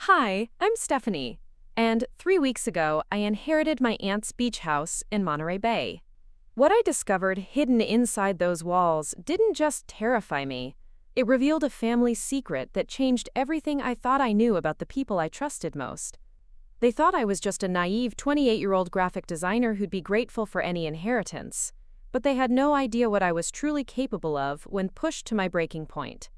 Hi, I'm Stephanie, and 3 weeks ago I inherited my aunt's beach house in Monterey Bay. What I discovered hidden inside those walls didn't just terrify me, it revealed a family secret that changed everything I thought I knew about the people I trusted most. They thought I was just a naive 28-year-old graphic designer who'd be grateful for any inheritance, but they had no idea what I was truly capable of when pushed to my breaking point.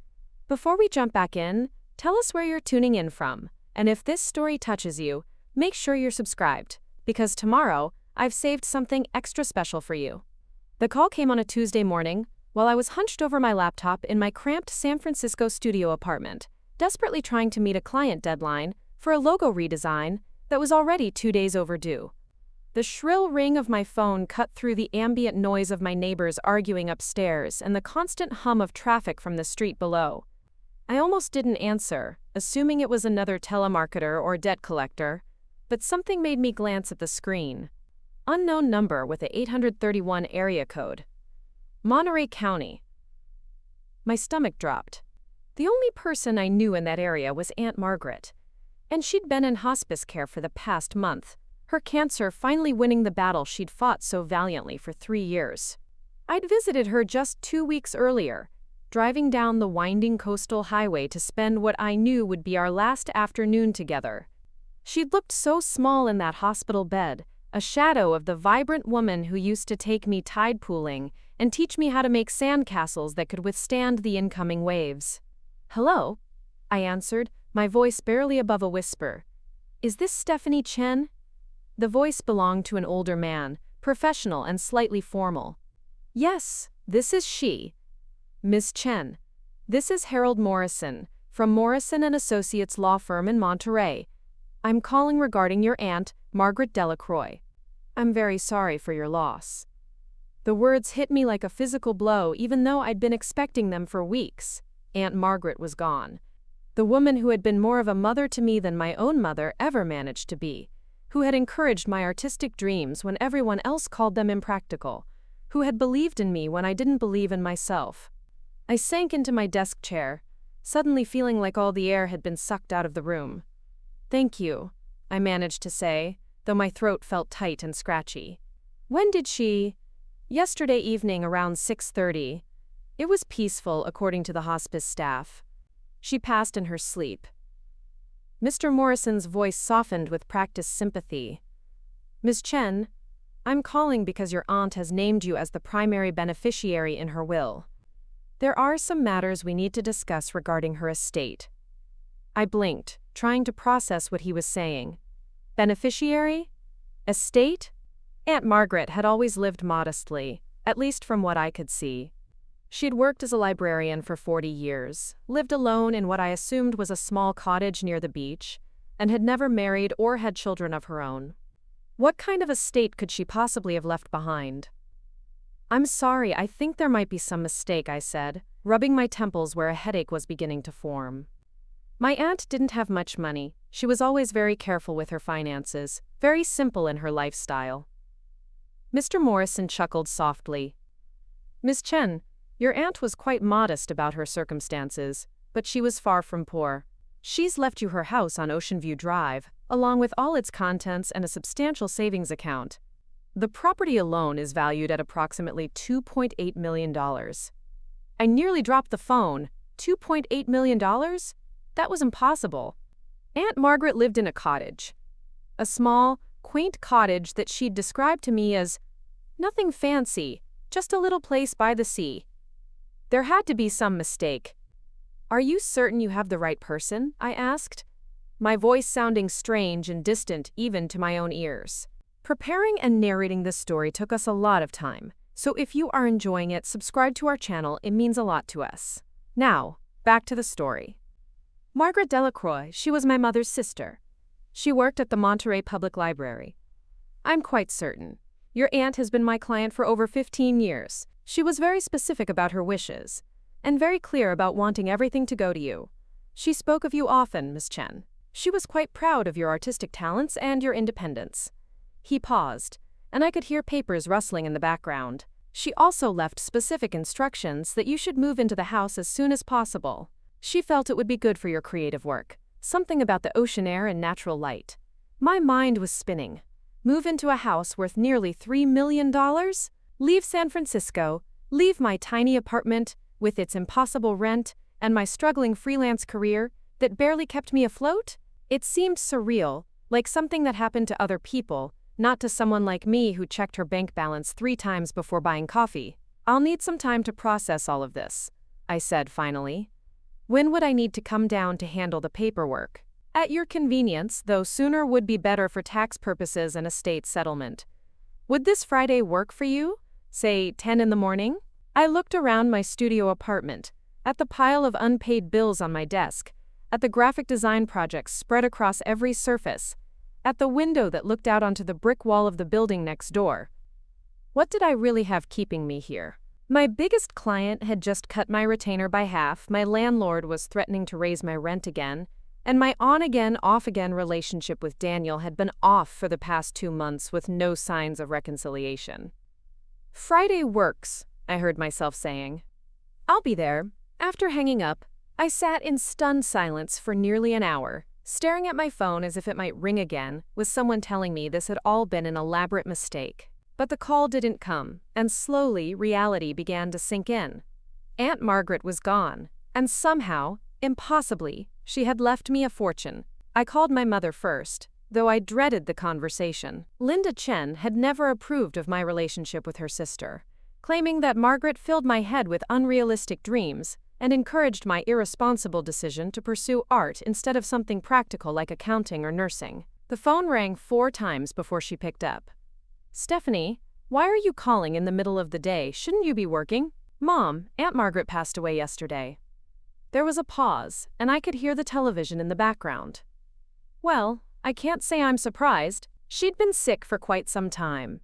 Before we jump back in, tell us where you're tuning in from, and if this story touches you, make sure you're subscribed, because tomorrow, I've saved something extra special for you. The call came on a Tuesday morning, while I was hunched over my laptop in my cramped San Francisco studio apartment, desperately trying to meet a client deadline for a logo redesign that was already 2 days overdue. The shrill ring of my phone cut through the ambient noise of my neighbors arguing upstairs and the constant hum of traffic from the street below. I almost didn't answer, assuming it was another telemarketer or debt collector, but something made me glance at the screen. Unknown number with a 831 area code. Monterey County. My stomach dropped. The only person I knew in that area was Aunt Margaret, and she'd been in hospice care for the past month, her cancer finally winning the battle she'd fought so valiantly for 3 years. I'd visited her just 2 weeks earlier, driving down the winding coastal highway to spend what I knew would be our last afternoon together. She'd looked so small in that hospital bed, a shadow of the vibrant woman who used to take me tide pooling and teach me how to make sandcastles that could withstand the incoming waves. "Hello," I answered, my voice barely above a whisper. "Is this Stephanie Chen?" The voice belonged to an older man, professional and slightly formal. "Yes, this is she. Miss Chen, this is Harold Morrison, from Morrison & Associates law firm in Monterey. I'm calling regarding your aunt, Margaret Delacroix. I'm very sorry for your loss." The words hit me like a physical blow even though I'd been expecting them for weeks. Aunt Margaret was gone. The woman who had been more of a mother to me than my own mother ever managed to be, who had encouraged my artistic dreams when everyone else called them impractical, who had believed in me when I didn't believe in myself. I sank into my desk chair, suddenly feeling like all the air had been sucked out of the room. "Thank you," I managed to say, though my throat felt tight and scratchy. "When did she?" "Yesterday evening around 6:30. It was peaceful, according to the hospice staff. She passed in her sleep." Mr. Morrison's voice softened with practiced sympathy. "Ms. Chen, I'm calling because your aunt has named you as the primary beneficiary in her will. There are some matters we need to discuss regarding her estate." I blinked, trying to process what he was saying. Beneficiary? Estate? Aunt Margaret had always lived modestly, at least from what I could see. She'd worked as a librarian for 40 years, lived alone in what I assumed was a small cottage near the beach, and had never married or had children of her own. What kind of estate could she possibly have left behind? "I'm sorry, I think there might be some mistake," I said, rubbing my temples where a headache was beginning to form. My aunt didn't have much money. She was always very careful with her finances, very simple in her lifestyle. Mr. Morrison chuckled softly. "Miss Chen, your aunt was quite modest about her circumstances, but she was far from poor. She's left you her house on Ocean View Drive, along with all its contents and a substantial savings account. The property alone is valued at approximately $2.8 million. I nearly dropped the phone. $2.8 million? That was impossible. Aunt Margaret lived in a cottage. A small, quaint cottage that she'd described to me as nothing fancy, just a little place by the sea. There had to be some mistake." "Are you certain you have the right person?" I asked, my voice sounding strange and distant even to my own ears. Preparing and narrating this story took us a lot of time, so if you are enjoying it, subscribe to our channel, it means a lot to us. Now, back to the story. Margaret Delacroix, she was my mother's sister. She worked at the Monterey Public Library. "I'm quite certain. Your aunt has been my client for over 15 years. She was very specific about her wishes, and very clear about wanting everything to go to you. She spoke of you often, Miss Chen. She was quite proud of your artistic talents and your independence." He paused, and I could hear papers rustling in the background. "She also left specific instructions that you should move into the house as soon as possible. She felt it would be good for your creative work. something about the ocean air and natural light. My mind was spinning. Move into a house worth nearly $3 million? Leave San Francisco, leave my tiny apartment with its impossible rent and my struggling freelance career that barely kept me afloat? It seemed surreal, like something that happened to other people, not to someone like me who checked her bank balance 3 times before buying coffee. I'll need some time to process all of this, I said finally. When would I need to come down to handle the paperwork? At your convenience, though sooner would be better for tax purposes and estate settlement. Would this Friday work for you? Say 10 in the morning? I looked around my studio apartment, at the pile of unpaid bills on my desk, at the graphic design projects spread across every surface, at the window that looked out onto the brick wall of the building next door. What did I really have keeping me here? My biggest client had just cut my retainer by half, my landlord was threatening to raise my rent again, and my on-again, off-again relationship with Daniel had been off for the past 2 months with no signs of reconciliation. Friday works, I heard myself saying. I'll be there. After hanging up, I sat in stunned silence for nearly an hour, staring at my phone as if it might ring again, with someone telling me this had all been an elaborate mistake. But the call didn't come, and slowly reality began to sink in. Aunt Margaret was gone, and somehow, impossibly, she had left me a fortune. I called my mother first, though I dreaded the conversation. Linda Chen had never approved of my relationship with her sister, claiming that Margaret filled my head with unrealistic dreams and encouraged my irresponsible decision to pursue art instead of something practical like accounting or nursing. The phone rang 4 times before she picked up. Stephanie, why are you calling in the middle of the day? Shouldn't you be working? Mom, Aunt Margaret passed away yesterday. There was a pause, and I could hear the television in the background. Well, I can't say I'm surprised. She'd been sick for quite some time.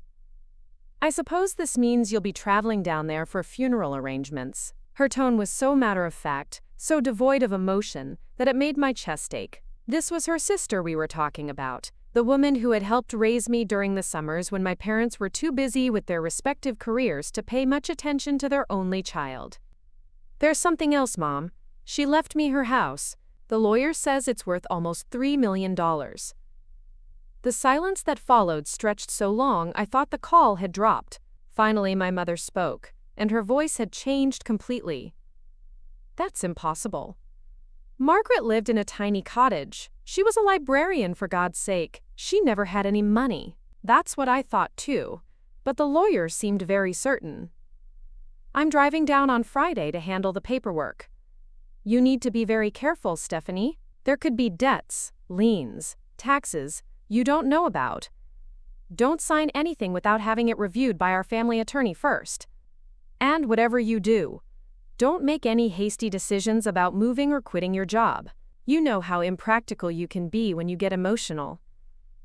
I suppose this means you'll be traveling down there for funeral arrangements. Her tone was so matter-of-fact, so devoid of emotion, that it made my chest ache. This was her sister we were talking about, the woman who had helped raise me during the summers when my parents were too busy with their respective careers to pay much attention to their only child. There's something else, Mom. She left me her house. The lawyer says it's worth almost $3 million. The silence that followed stretched so long I thought the call had dropped. Finally, my mother spoke, and her voice had changed completely. That's impossible. Margaret lived in a tiny cottage. She was a librarian, for God's sake. She never had any money. That's what I thought too, but the lawyer seemed very certain. I'm driving down on Friday to handle the paperwork. You need to be very careful, Stephanie. There could be debts, liens, taxes you don't know about. Don't sign anything without having it reviewed by our family attorney first. And whatever you do, don't make any hasty decisions about moving or quitting your job. You know how impractical you can be when you get emotional.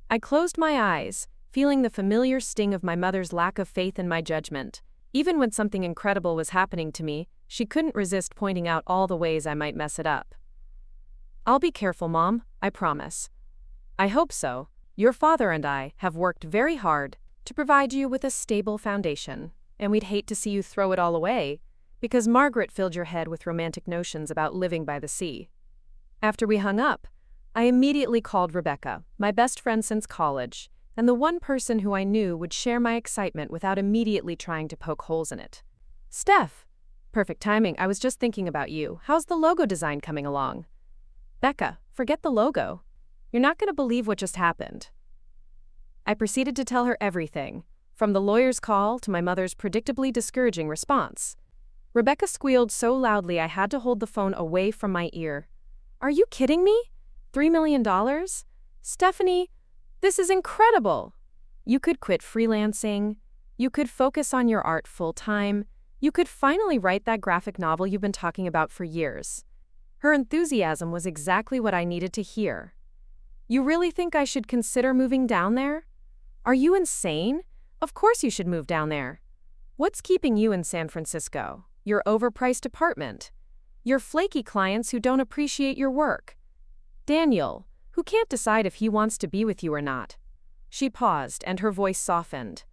I closed my eyes, feeling the familiar sting of my mother's lack of faith in my judgment. Even when something incredible was happening to me, she couldn't resist pointing out all the ways I might mess it up. I'll be careful, Mom, I promise. I hope so. Your father and I have worked very hard to provide you with a stable foundation, and we'd hate to see you throw it all away because Margaret filled your head with romantic notions about living by the sea. After we hung up, I immediately called Rebecca, my best friend since college, and the one person who I knew would share my excitement without immediately trying to poke holes in it. Steph! Perfect timing, I was just thinking about you. How's the logo design coming along? Becca, forget the logo. You're not going to believe what just happened. I proceeded to tell her everything, from the lawyer's call to my mother's predictably discouraging response. Rebecca squealed so loudly I had to hold the phone away from my ear. Are you kidding me? $3 million? Stephanie, this is incredible! You could quit freelancing. You could focus on your art full-time. You could finally write that graphic novel you've been talking about for years. Her enthusiasm was exactly what I needed to hear. You really think I should consider moving down there? Are you insane? Of course you should move down there. What's keeping you in San Francisco? Your overpriced apartment. Your flaky clients who don't appreciate your work. Daniel, who can't decide if he wants to be with you or not. She paused, and her voice softened.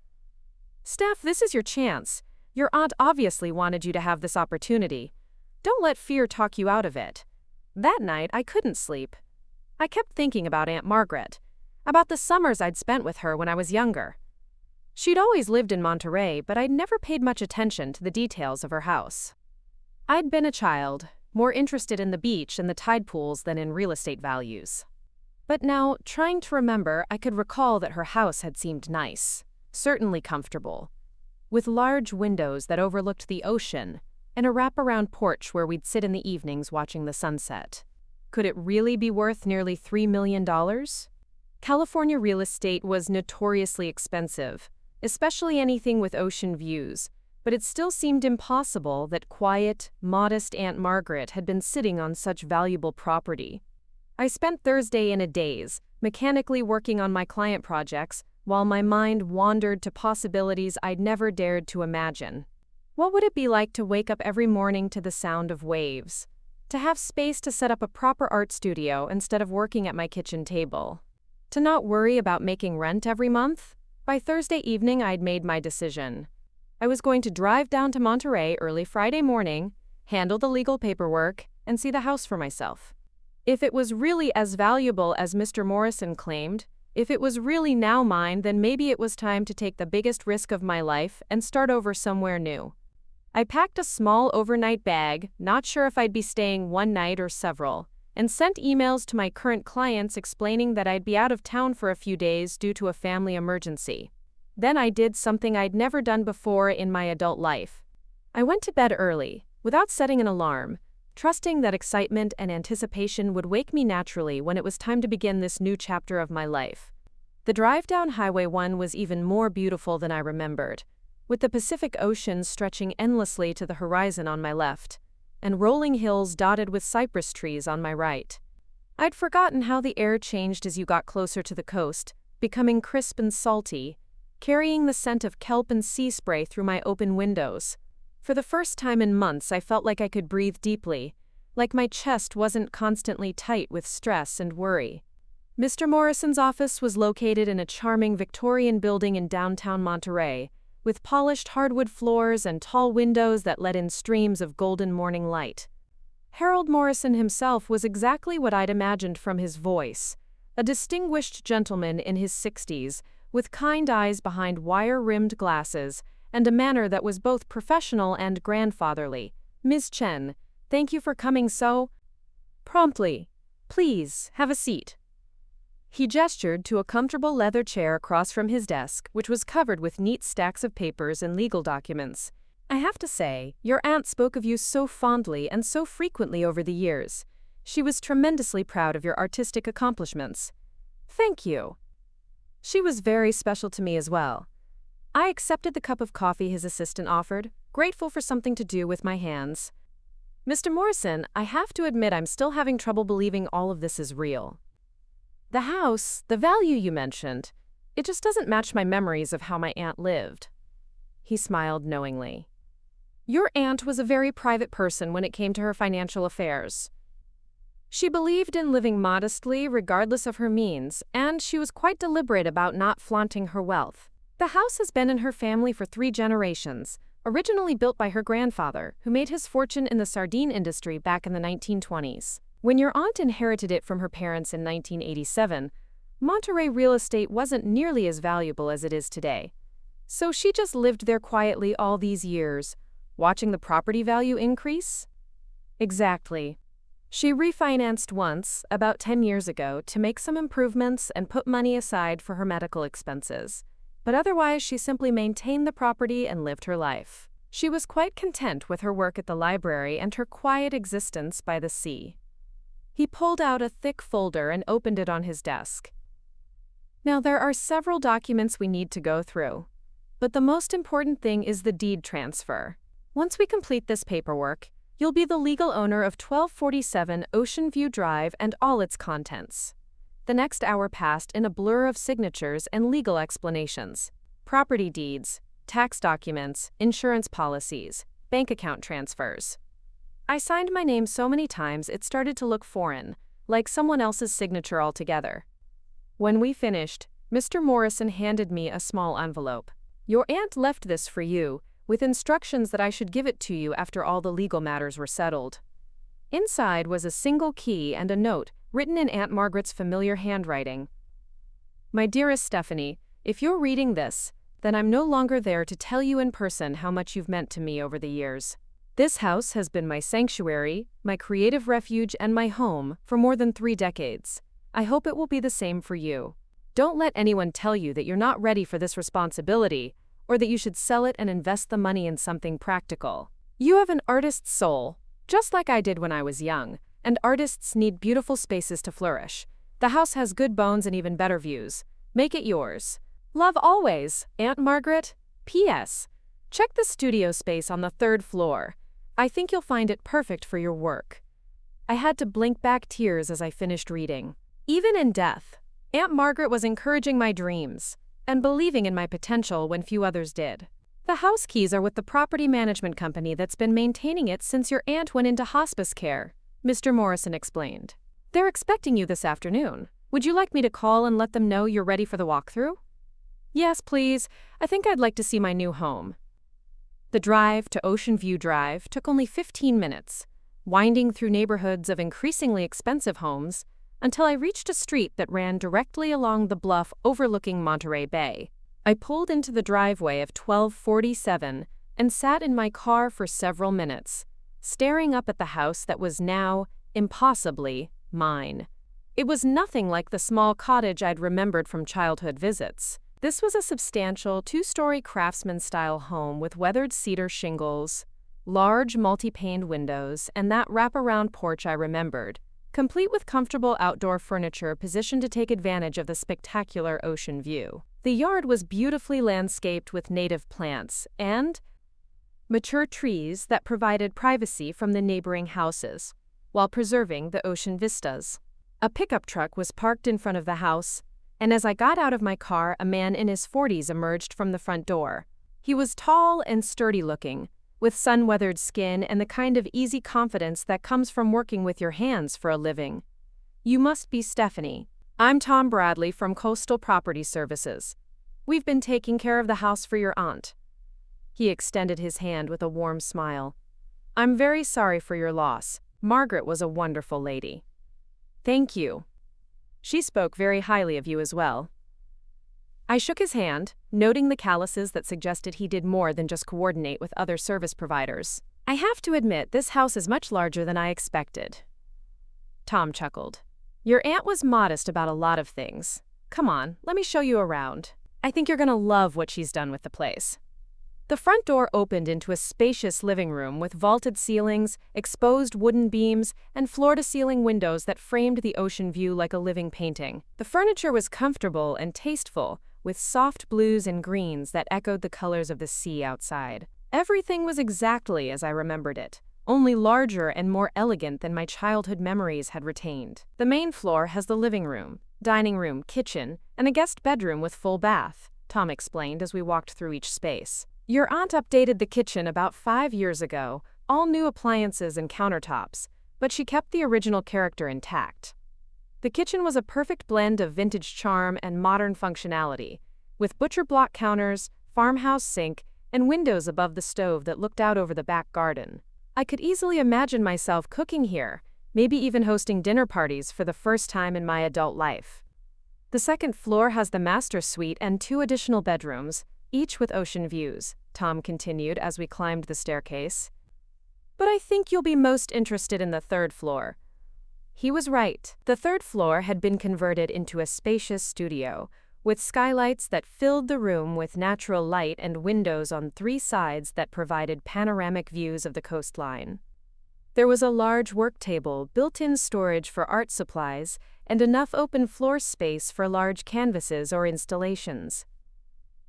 Steph, this is your chance. Your aunt obviously wanted you to have this opportunity. Don't let fear talk you out of it. That night, I couldn't sleep. I kept thinking about Aunt Margaret, about the summers I'd spent with her when I was younger. She'd always lived in Monterey, but I'd never paid much attention to the details of her house. I'd been a child, more interested in the beach and the tide pools than in real estate values. But now, trying to remember, I could recall that her house had seemed nice, certainly comfortable, with large windows that overlooked the ocean and a wraparound porch where we'd sit in the evenings watching the sunset. Could it really be worth nearly $3 million? California real estate was notoriously expensive, especially anything with ocean views, but it still seemed impossible that quiet, modest Aunt Margaret had been sitting on such valuable property. I spent Thursday in a daze, mechanically working on my client projects, while my mind wandered to possibilities I'd never dared to imagine. What would it be like to wake up every morning to the sound of waves? To have space to set up a proper art studio instead of working at my kitchen table? To not worry about making rent every month? By Thursday evening, I'd made my decision. I was going to drive down to Monterey early Friday morning, handle the legal paperwork, and see the house for myself. If it was really as valuable as Mr. Morrison claimed, if it was really now mine, then maybe it was time to take the biggest risk of my life and start over somewhere new. I packed a small overnight bag, not sure if I'd be staying one night or several, and sent emails to my current clients explaining that I'd be out of town for a few days due to a family emergency. Then I did something I'd never done before in my adult life. I went to bed early, without setting an alarm, trusting that excitement and anticipation would wake me naturally when it was time to begin this new chapter of my life. The drive down Highway 1 was even more beautiful than I remembered, with the Pacific Ocean stretching endlessly to the horizon on my left, and rolling hills dotted with cypress trees on my right. I'd forgotten how the air changed as you got closer to the coast, becoming crisp and salty, carrying the scent of kelp and sea spray through my open windows. For the first time in months, I felt like I could breathe deeply, like my chest wasn't constantly tight with stress and worry. Mr. Morrison's office was located in a charming Victorian building in downtown Monterey, with polished hardwood floors and tall windows that let in streams of golden morning light. Harold Morrison himself was exactly what I'd imagined from his voice, a distinguished gentleman in his 60s, with kind eyes behind wire-rimmed glasses, and a manner that was both professional and grandfatherly. "Ms. Chen, thank you for coming so promptly. Please, have a seat." He gestured to a comfortable leather chair across from his desk, which was covered with neat stacks of papers and legal documents. "I have to say, your aunt spoke of you so fondly and so frequently over the years. She was tremendously proud of your artistic accomplishments." "Thank you." She was very special to me as well. I accepted the cup of coffee his assistant offered, grateful for something to do with my hands. "Mr. Morrison, I have to admit I'm still having trouble believing all of this is real. The house, the value you mentioned, it just doesn't match my memories of how my aunt lived." He smiled knowingly. "Your aunt was a very private person when it came to her financial affairs. She believed in living modestly regardless of her means, and she was quite deliberate about not flaunting her wealth. The house has been in her family for 3 generations, originally built by her grandfather, who made his fortune in the sardine industry back in the 1920s. When your aunt inherited it from her parents in 1987, Monterey real estate wasn't nearly as valuable as it is today. So she just lived there quietly all these years, watching the property value increase?" "Exactly. She refinanced once, about 10 years ago, to make some improvements and put money aside for her medical expenses. But otherwise, she simply maintained the property and lived her life. She was quite content with her work at the library and her quiet existence by the sea." He pulled out a thick folder and opened it on his desk. "Now, there are several documents we need to go through, but the most important thing is the deed transfer. Once we complete this paperwork, you'll be the legal owner of 1247 Ocean View Drive and all its contents." The next hour passed in a blur of signatures and legal explanations. Property deeds, tax documents, insurance policies, bank account transfers. I signed my name so many times it started to look foreign, like someone else's signature altogether. When we finished, Mr. Morrison handed me a small envelope. "Your aunt left this for you, with instructions that I should give it to you after all the legal matters were settled." Inside was a single key and a note written in Aunt Margaret's familiar handwriting. My dearest Stephanie, if you're reading this, then I'm no longer there to tell you in person how much you've meant to me over the years. This house has been my sanctuary, my creative refuge, and my home for more than 3 decades. I hope it will be the same for you. Don't let anyone tell you that you're not ready for this responsibility, or that you should sell it and invest the money in something practical. You have an artist's soul, just like I did when I was young, and artists need beautiful spaces to flourish. The house has good bones and even better views. Make it yours. Love always, Aunt Margaret. P.S. Check the studio space on the 3rd floor. I think you'll find it perfect for your work. I had to blink back tears as I finished reading. Even in death, Aunt Margaret was encouraging my dreams and believing in my potential when few others did. The house keys are with the property management company that's been maintaining it since your aunt went into hospice care, Mr. Morrison explained. They're expecting you this afternoon. Would you like me to call and let them know you're ready for the walkthrough? Yes, please. I think I'd like to see my new home. The drive to Ocean View Drive took only 15 minutes, winding through neighborhoods of increasingly expensive homes until I reached a street that ran directly along the bluff overlooking Monterey Bay. I pulled into the driveway of 1247 and sat in my car for several minutes, staring up at the house that was now, impossibly, mine. It was nothing like the small cottage I'd remembered from childhood visits. This was a substantial 2-story craftsman-style home with weathered cedar shingles, large multi-paned windows, and that wraparound porch I remembered, complete with comfortable outdoor furniture positioned to take advantage of the spectacular ocean view. The yard was beautifully landscaped with native plants and mature trees that provided privacy from the neighboring houses, while preserving the ocean vistas. A pickup truck was parked in front of the house, and as I got out of my car, a man in his 40s emerged from the front door. He was tall and sturdy-looking, with sun-weathered skin and the kind of easy confidence that comes from working with your hands for a living. You must be Stephanie. I'm Tom Bradley from Coastal Property Services. We've been taking care of the house for your aunt. He extended his hand with a warm smile. I'm very sorry for your loss. Margaret was a wonderful lady. Thank you. She spoke very highly of you as well. I shook his hand, noting the calluses that suggested he did more than just coordinate with other service providers. I have to admit, this house is much larger than I expected. Tom chuckled. Your aunt was modest about a lot of things. Come on, let me show you around. I think you're gonna love what she's done with the place. The front door opened into a spacious living room with vaulted ceilings, exposed wooden beams, and floor-to-ceiling windows that framed the ocean view like a living painting. The furniture was comfortable and tasteful, with soft blues and greens that echoed the colors of the sea outside. Everything was exactly as I remembered it, only larger and more elegant than my childhood memories had retained. The main floor has the living room, dining room, kitchen, and a guest bedroom with full bath, Tom explained as we walked through each space. Your aunt updated the kitchen about 5 years ago, all new appliances and countertops, but she kept the original character intact. The kitchen was a perfect blend of vintage charm and modern functionality, with butcher block counters, farmhouse sink, and windows above the stove that looked out over the back garden. I could easily imagine myself cooking here, maybe even hosting dinner parties for the first time in my adult life. The second floor has the master suite and 2 additional bedrooms, each with ocean views, Tom continued as we climbed the staircase. But I think you'll be most interested in the 3rd floor. He was right. The 3rd floor had been converted into a spacious studio, with skylights that filled the room with natural light and windows on 3 sides that provided panoramic views of the coastline. There was a large work table, built-in storage for art supplies, and enough open floor space for large canvases or installations.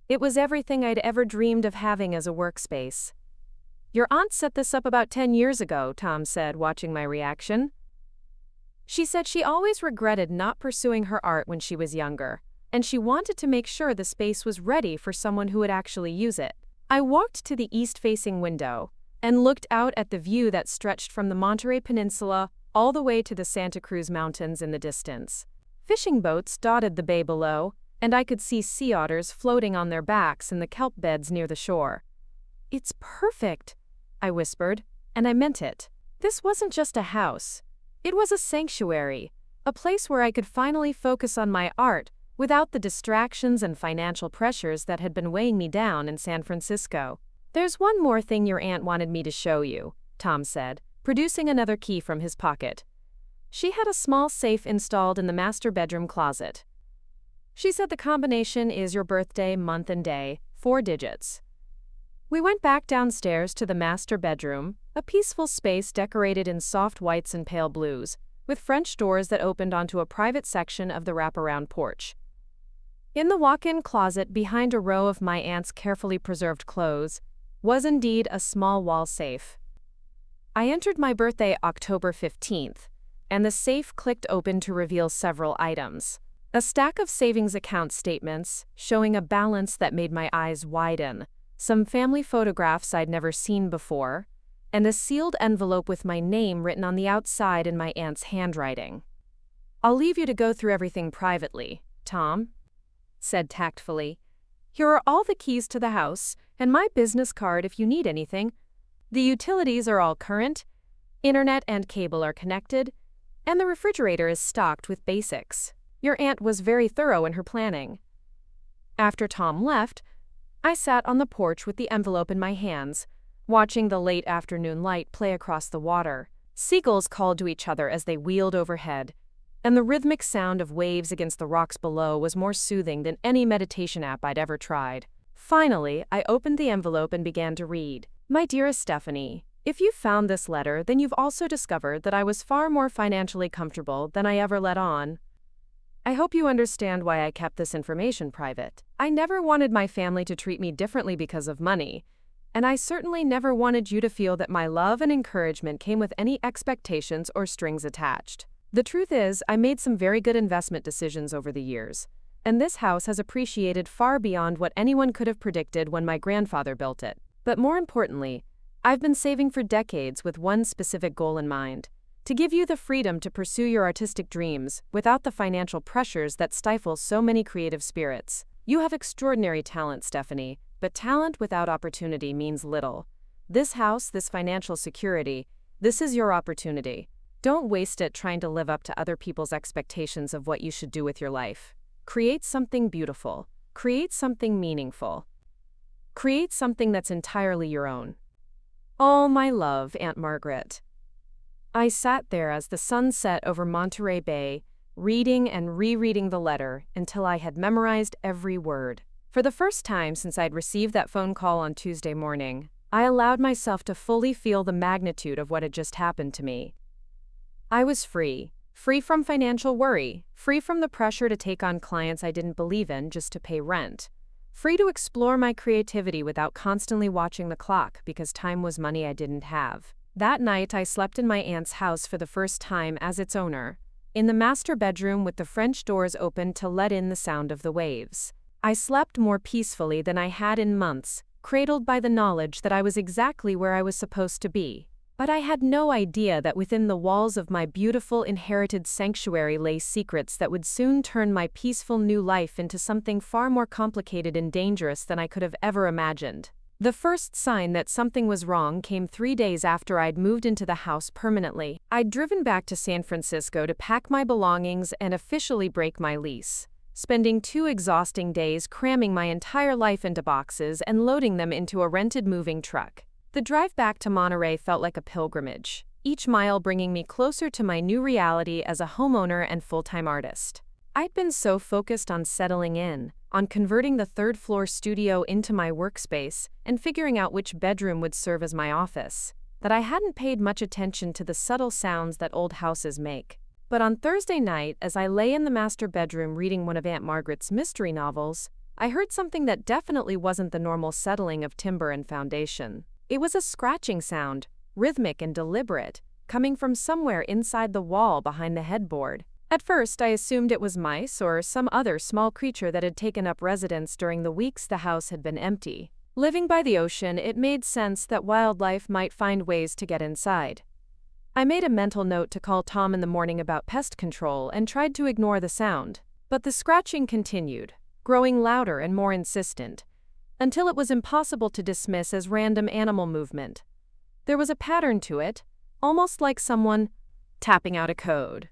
It was everything I'd ever dreamed of having as a workspace. Your aunt set this up about 10 years ago, Tom said, watching my reaction. She said she always regretted not pursuing her art when she was younger, and she wanted to make sure the space was ready for someone who would actually use it. I walked to the east-facing window and looked out at the view that stretched from the Monterey Peninsula all the way to the Santa Cruz Mountains in the distance. Fishing boats dotted the bay below, and I could see sea otters floating on their backs in the kelp beds near the shore. It's perfect, I whispered, and I meant it. This wasn't just a house. It was a sanctuary, a place where I could finally focus on my art without the distractions and financial pressures that had been weighing me down in San Francisco. "There's one more thing your aunt wanted me to show you," Tom said, producing another key from his pocket. She had a small safe installed in the master bedroom closet. "She said the combination is your birthday, month and day, 4 digits." We went back downstairs to the master bedroom, a peaceful space decorated in soft whites and pale blues, with French doors that opened onto a private section of the wraparound porch. In the walk-in closet behind a row of my aunt's carefully preserved clothes was indeed a small wall safe. I entered my birthday October 15th, and the safe clicked open to reveal several items. A stack of savings account statements showing a balance that made my eyes widen, some family photographs I'd never seen before, and a sealed envelope with my name written on the outside in my aunt's handwriting. "I'll leave you to go through everything privately," Tom said tactfully. "Here are all the keys to the house, and my business card if you need anything. The utilities are all current, internet and cable are connected, and the refrigerator is stocked with basics." Your aunt was very thorough in her planning. After Tom left, I sat on the porch with the envelope in my hands, watching the late afternoon light play across the water. Seagulls called to each other as they wheeled overhead, and the rhythmic sound of waves against the rocks below was more soothing than any meditation app I'd ever tried. Finally, I opened the envelope and began to read. "My dearest Stephanie, if you found this letter, then you've also discovered that I was far more financially comfortable than I ever let on. I hope you understand why I kept this information private. I never wanted my family to treat me differently because of money, and I certainly never wanted you to feel that my love and encouragement came with any expectations or strings attached. The truth is, I made some very good investment decisions over the years, and this house has appreciated far beyond what anyone could have predicted when my grandfather built it. But more importantly, I've been saving for decades with one specific goal in mind: to give you the freedom to pursue your artistic dreams without the financial pressures that stifle so many creative spirits. You have extraordinary talent, Stephanie, but talent without opportunity means little. This house, this financial security, this is your opportunity. Don't waste it trying to live up to other people's expectations of what you should do with your life. Create something beautiful. Create something meaningful. Create something that's entirely your own." "Oh, my love, Aunt Margaret." I sat there as the sun set over Monterey Bay, reading and rereading the letter until I had memorized every word. For the first time since I'd received that phone call on Tuesday morning, I allowed myself to fully feel the magnitude of what had just happened to me. I was free. Free from financial worry, free from the pressure to take on clients I didn't believe in just to pay rent, free to explore my creativity without constantly watching the clock because time was money I didn't have. That night, I slept in my aunt's house for the first time as its owner, in the master bedroom with the French doors open to let in the sound of the waves. I slept more peacefully than I had in months, cradled by the knowledge that I was exactly where I was supposed to be. But I had no idea that within the walls of my beautiful inherited sanctuary lay secrets that would soon turn my peaceful new life into something far more complicated and dangerous than I could have ever imagined. The first sign that something was wrong came 3 days after I'd moved into the house permanently. I'd driven back to San Francisco to pack my belongings and officially break my lease, spending 2 exhausting days cramming my entire life into boxes and loading them into a rented moving truck. The drive back to Monterey felt like a pilgrimage, each mile bringing me closer to my new reality as a homeowner and full-time artist. I'd been so focused on settling in, on converting the 3rd-floor studio into my workspace and figuring out which bedroom would serve as my office, that I hadn't paid much attention to the subtle sounds that old houses make. But on Thursday night, as I lay in the master bedroom reading one of Aunt Margaret's mystery novels, I heard something that definitely wasn't the normal settling of timber and foundation. It was a scratching sound, rhythmic and deliberate, coming from somewhere inside the wall behind the headboard. At first, I assumed it was mice or some other small creature that had taken up residence during the weeks the house had been empty. Living by the ocean, it made sense that wildlife might find ways to get inside. I made a mental note to call Tom in the morning about pest control and tried to ignore the sound. But the scratching continued, growing louder and more insistent, until it was impossible to dismiss as random animal movement. There was a pattern to it, almost like someone tapping out a code.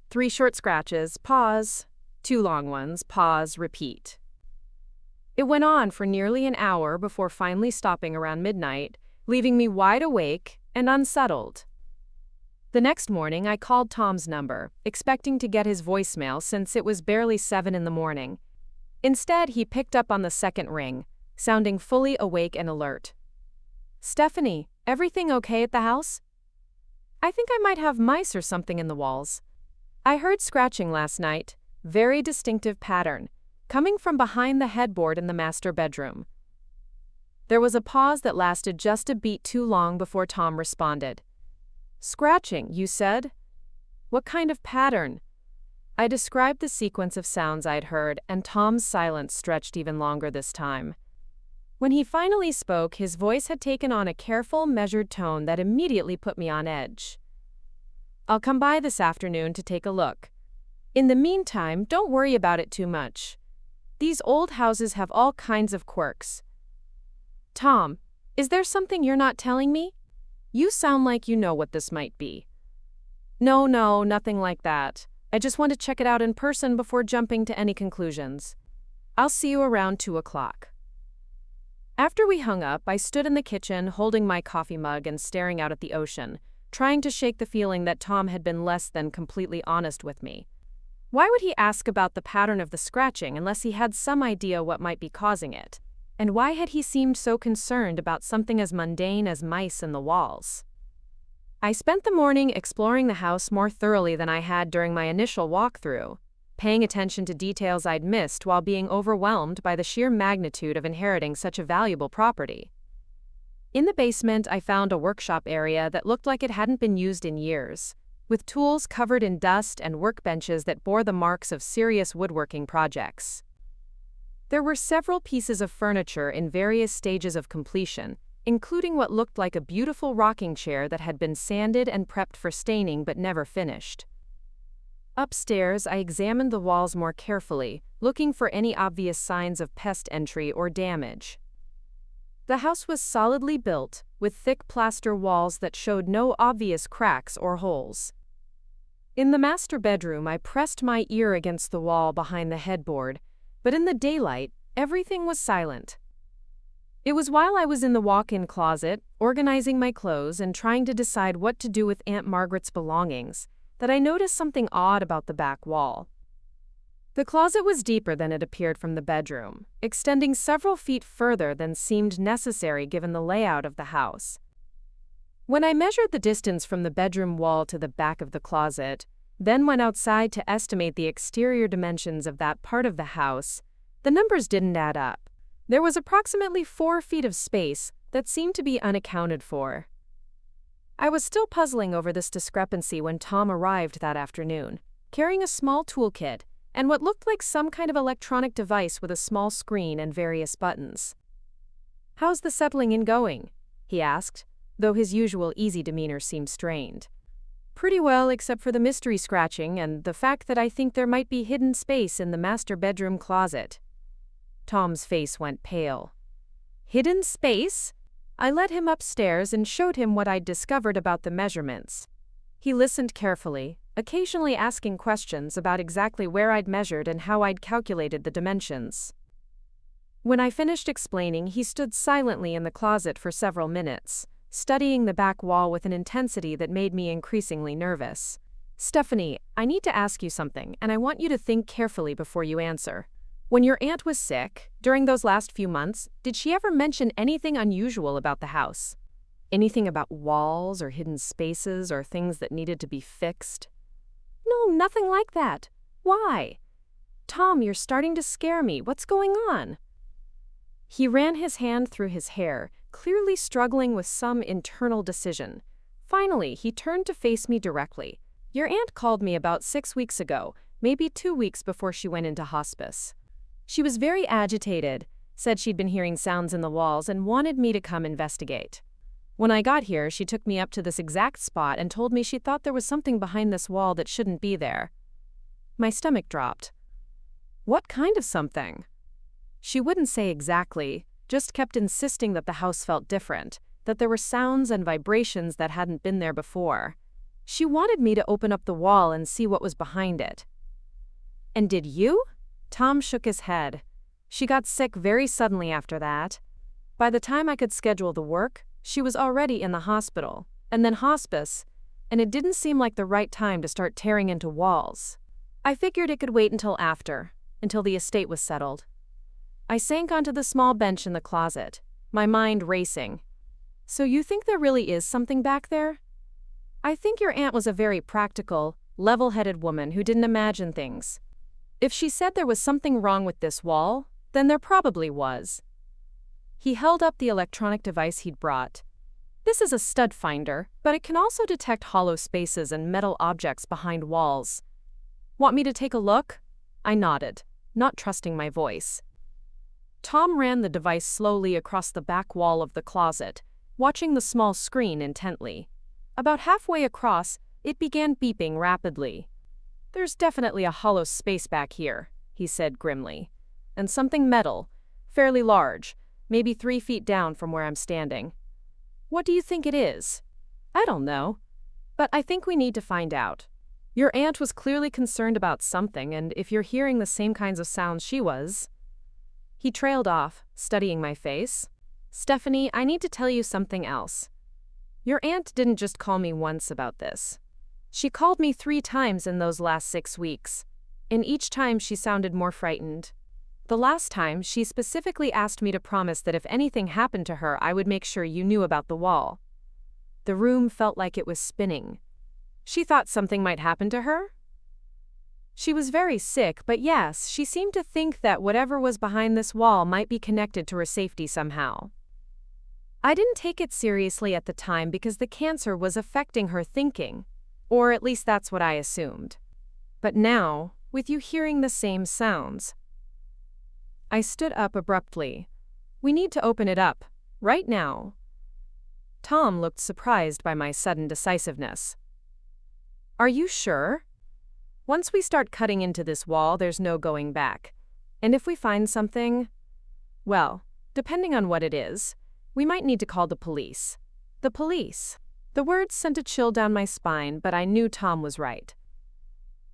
3 short scratches, pause. 2 long ones, pause, repeat. It went on for nearly an hour before finally stopping around midnight, leaving me wide awake and unsettled. The next morning, I called Tom's number, expecting to get his voicemail since it was barely 7 in the morning. Instead, he picked up on the second ring, sounding fully awake and alert. "Stephanie, everything okay at the house? I think I might have mice or something in the walls. I heard scratching last night, very distinctive pattern, coming from behind the headboard in the master bedroom." There was a pause that lasted just a beat too long before Tom responded. "Scratching, you said? What kind of pattern?" I described the sequence of sounds I'd heard, and Tom's silence stretched even longer this time. When he finally spoke, his voice had taken on a careful, measured tone that immediately put me on edge. "I'll come by this afternoon to take a look. In the meantime, don't worry about it too much. These old houses have all kinds of quirks." "Tom, is there something you're not telling me? You sound like you know what this might be." No, nothing like that. I just want to check it out in person before jumping to any conclusions. I'll see you around 2 o'clock. After we hung up, I stood in the kitchen holding my coffee mug and staring out at the ocean, trying to shake the feeling that Tom had been less than completely honest with me. Why would he ask about the pattern of the scratching unless he had some idea what might be causing it? And why had he seemed so concerned about something as mundane as mice in the walls? I spent the morning exploring the house more thoroughly than I had during my initial walkthrough, paying attention to details I'd missed while being overwhelmed by the sheer magnitude of inheriting such a valuable property. In the basement, I found a workshop area that looked like it hadn't been used in years, with tools covered in dust and workbenches that bore the marks of serious woodworking projects. There were several pieces of furniture in various stages of completion, including what looked like a beautiful rocking chair that had been sanded and prepped for staining but never finished. Upstairs, I examined the walls more carefully, looking for any obvious signs of pest entry or damage. The house was solidly built, with thick plaster walls that showed no obvious cracks or holes. In the master bedroom, I pressed my ear against the wall behind the headboard, but in the daylight, everything was silent. It was while I was in the walk-in closet, organizing my clothes and trying to decide what to do with Aunt Margaret's belongings, that I noticed something odd about the back wall. The closet was deeper than it appeared from the bedroom, extending several feet further than seemed necessary given the layout of the house. When I measured the distance from the bedroom wall to the back of the closet, then went outside to estimate the exterior dimensions of that part of the house, the numbers didn't add up. There was approximately 4 feet of space that seemed to be unaccounted for. I was still puzzling over this discrepancy when Tom arrived that afternoon, carrying a small toolkit and what looked like some kind of electronic device with a small screen and various buttons. "How's the settling in going?" he asked, though his usual easy demeanor seemed strained. "Pretty well, except for the mystery scratching and the fact that I think there might be hidden space in the master bedroom closet." Tom's face went pale. "Hidden space?" I led him upstairs and showed him what I'd discovered about the measurements. He listened carefully, occasionally asking questions about exactly where I'd measured and how I'd calculated the dimensions. When I finished explaining, he stood silently in the closet for several minutes, studying the back wall with an intensity that made me increasingly nervous. "Stephanie, I need to ask you something, and I want you to think carefully before you answer. When your aunt was sick, during those last few months, did she ever mention anything unusual about the house? Anything about walls or hidden spaces or things that needed to be fixed?" "No, nothing like that. Why?" "Tom, you're starting to scare me. What's going on?" He ran his hand through his hair, clearly struggling with some internal decision. Finally, he turned to face me directly. "Your aunt called me about 6 weeks ago, maybe 2 weeks before she went into hospice. She was very agitated, said she'd been hearing sounds in the walls and wanted me to come investigate. When I got here, she took me up to this exact spot and told me she thought there was something behind this wall that shouldn't be there." My stomach dropped. "What kind of something?" She wouldn't say exactly, just kept insisting that the house felt different, that there were sounds and vibrations that hadn't been there before. She wanted me to open up the wall and see what was behind it. And did you? Tom shook his head. She got sick very suddenly after that. By the time I could schedule the work, she was already in the hospital, and then hospice, and it didn't seem like the right time to start tearing into walls. I figured it could wait until the estate was settled. I sank onto the small bench in the closet, my mind racing. So you think there really is something back there? I think your aunt was a very practical, level-headed woman who didn't imagine things. If she said there was something wrong with this wall, then there probably was. He held up the electronic device he'd brought. This is a stud finder, but it can also detect hollow spaces and metal objects behind walls. Want me to take a look? I nodded, not trusting my voice. Tom ran the device slowly across the back wall of the closet, watching the small screen intently. About halfway across, it began beeping rapidly. There's definitely a hollow space back here, he said grimly. And something metal, fairly large, maybe 3 feet down from where I'm standing. What do you think it is? I don't know. But I think we need to find out. Your aunt was clearly concerned about something, and if you're hearing the same kinds of sounds she was... He trailed off, studying my face. Stephanie, I need to tell you something else. Your aunt didn't just call me once about this. She called me 3 times in those last 6 weeks, and each time she sounded more frightened. The last time, she specifically asked me to promise that if anything happened to her, I would make sure you knew about the wall. The room felt like it was spinning. She thought something might happen to her? She was very sick, but yes, she seemed to think that whatever was behind this wall might be connected to her safety somehow. I didn't take it seriously at the time because the cancer was affecting her thinking, or at least that's what I assumed. But now, with you hearing the same sounds... I stood up abruptly. We need to open it up, right now. Tom looked surprised by my sudden decisiveness. Are you sure? Once we start cutting into this wall, there's no going back. And if we find something, well, depending on what it is, we might need to call the police. The police. The words sent a chill down my spine, but I knew Tom was right.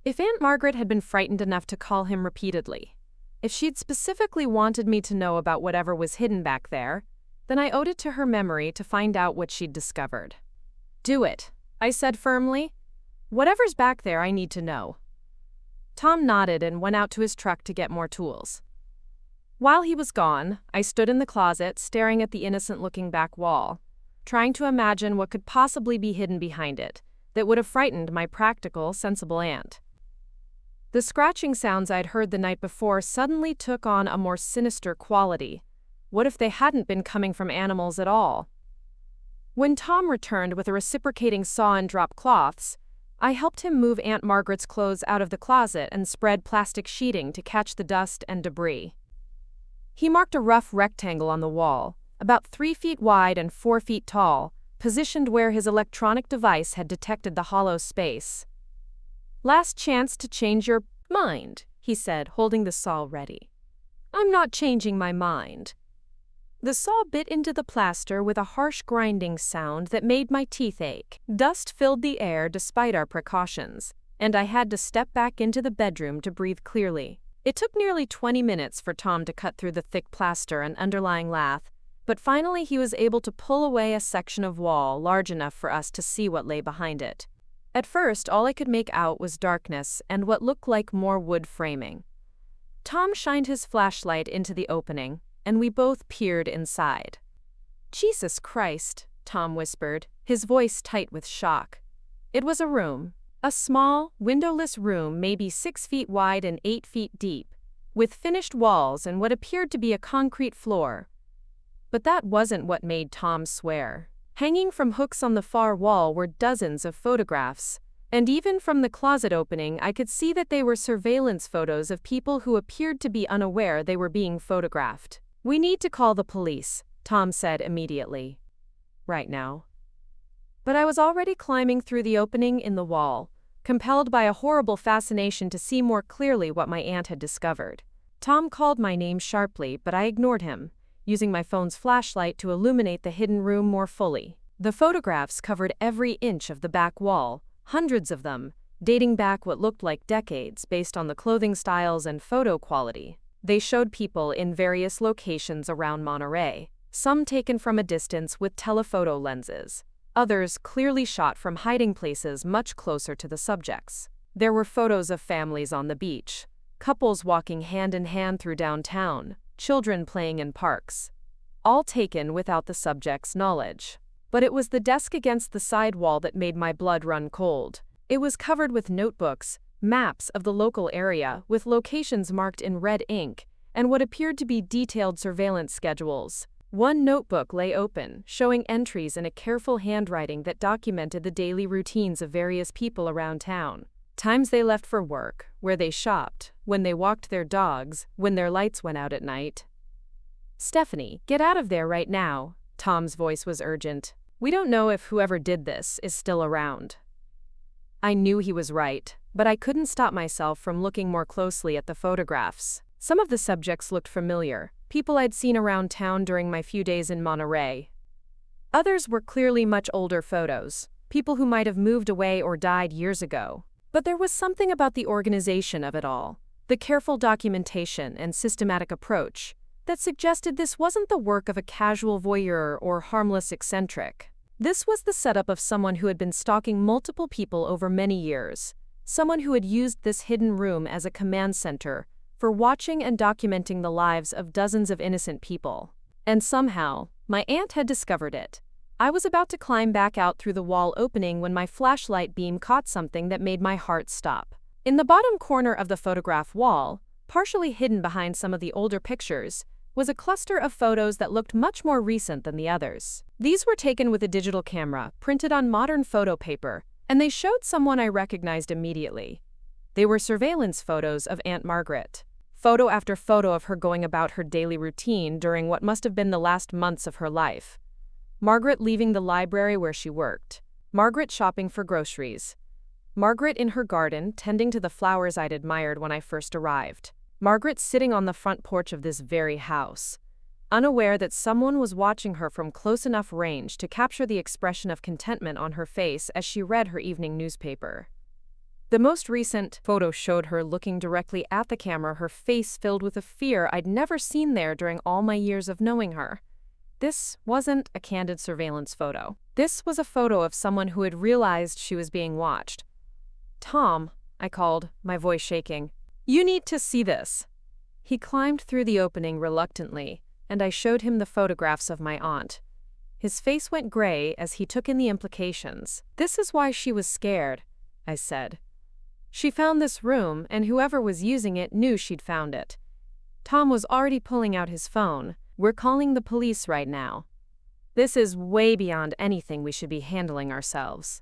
If Aunt Margaret had been frightened enough to call him repeatedly, if she'd specifically wanted me to know about whatever was hidden back there, then I owed it to her memory to find out what she'd discovered. Do it, I said firmly. Whatever's back there, I need to know. Tom nodded and went out to his truck to get more tools. While he was gone, I stood in the closet staring at the innocent-looking back wall, trying to imagine what could possibly be hidden behind it that would have frightened my practical, sensible aunt. The scratching sounds I'd heard the night before suddenly took on a more sinister quality. What if they hadn't been coming from animals at all? When Tom returned with a reciprocating saw and drop cloths, I helped him move Aunt Margaret's clothes out of the closet and spread plastic sheeting to catch the dust and debris. He marked a rough rectangle on the wall, about 3 feet wide and 4 feet tall, positioned where his electronic device had detected the hollow space. Last chance to change your mind, he said, holding the saw ready. I'm not changing my mind. The saw bit into the plaster with a harsh grinding sound that made my teeth ache. Dust filled the air despite our precautions, and I had to step back into the bedroom to breathe clearly. It took nearly 20 minutes for Tom to cut through the thick plaster and underlying lath, but finally he was able to pull away a section of wall large enough for us to see what lay behind it. At first, all I could make out was darkness and what looked like more wood framing. Tom shined his flashlight into the opening, and we both peered inside. Jesus Christ, Tom whispered, his voice tight with shock. It was a room. A small, windowless room maybe 6 feet wide and 8 feet deep, with finished walls and what appeared to be a concrete floor. But that wasn't what made Tom swear. Hanging from hooks on the far wall were dozens of photographs, and even from the closet opening I could see that they were surveillance photos of people who appeared to be unaware they were being photographed. We need to call the police, Tom said immediately. Right now. But I was already climbing through the opening in the wall, compelled by a horrible fascination to see more clearly what my aunt had discovered. Tom called my name sharply, but I ignored him, using my phone's flashlight to illuminate the hidden room more fully. The photographs covered every inch of the back wall, hundreds of them, dating back what looked like decades based on the clothing styles and photo quality. They showed people in various locations around Monterey, some taken from a distance with telephoto lenses, others clearly shot from hiding places much closer to the subjects. There were photos of families on the beach, couples walking hand in hand through downtown, children playing in parks, all taken without the subject's knowledge. But it was the desk against the side wall that made my blood run cold. It was covered with notebooks, maps of the local area with locations marked in red ink, and what appeared to be detailed surveillance schedules. One notebook lay open, showing entries in a careful handwriting that documented the daily routines of various people around town. Times they left for work, where they shopped, when they walked their dogs, when their lights went out at night. "Stephanie, get out of there right now," Tom's voice was urgent. "We don't know if whoever did this is still around." I knew he was right, but I couldn't stop myself from looking more closely at the photographs. Some of the subjects looked familiar, people I'd seen around town during my few days in Monterey. Others were clearly much older photos, people who might have moved away or died years ago. But there was something about the organization of it all, the careful documentation and systematic approach, that suggested this wasn't the work of a casual voyeur or harmless eccentric. This was the setup of someone who had been stalking multiple people over many years, someone who had used this hidden room as a command center for watching and documenting the lives of dozens of innocent people. And somehow, my aunt had discovered it. I was about to climb back out through the wall opening when my flashlight beam caught something that made my heart stop. In the bottom corner of the photograph wall, partially hidden behind some of the older pictures, was a cluster of photos that looked much more recent than the others. These were taken with a digital camera, printed on modern photo paper, and they showed someone I recognized immediately. They were surveillance photos of Aunt Margaret. Photo after photo of her going about her daily routine during what must have been the last months of her life. Margaret leaving the library where she worked. Margaret shopping for groceries. Margaret in her garden tending to the flowers I'd admired when I first arrived. Margaret sitting on the front porch of this very house, unaware that someone was watching her from close enough range to capture the expression of contentment on her face as she read her evening newspaper. The most recent photo showed her looking directly at the camera, her face filled with a fear I'd never seen there during all my years of knowing her. This wasn't a candid surveillance photo. This was a photo of someone who had realized she was being watched. "Tom," I called, my voice shaking. "You need to see this." He climbed through the opening reluctantly, and I showed him the photographs of my aunt. His face went gray as he took in the implications. "This is why she was scared," I said. "She found this room, and whoever was using it knew she'd found it." Tom was already pulling out his phone. "We're calling the police right now. This is way beyond anything we should be handling ourselves."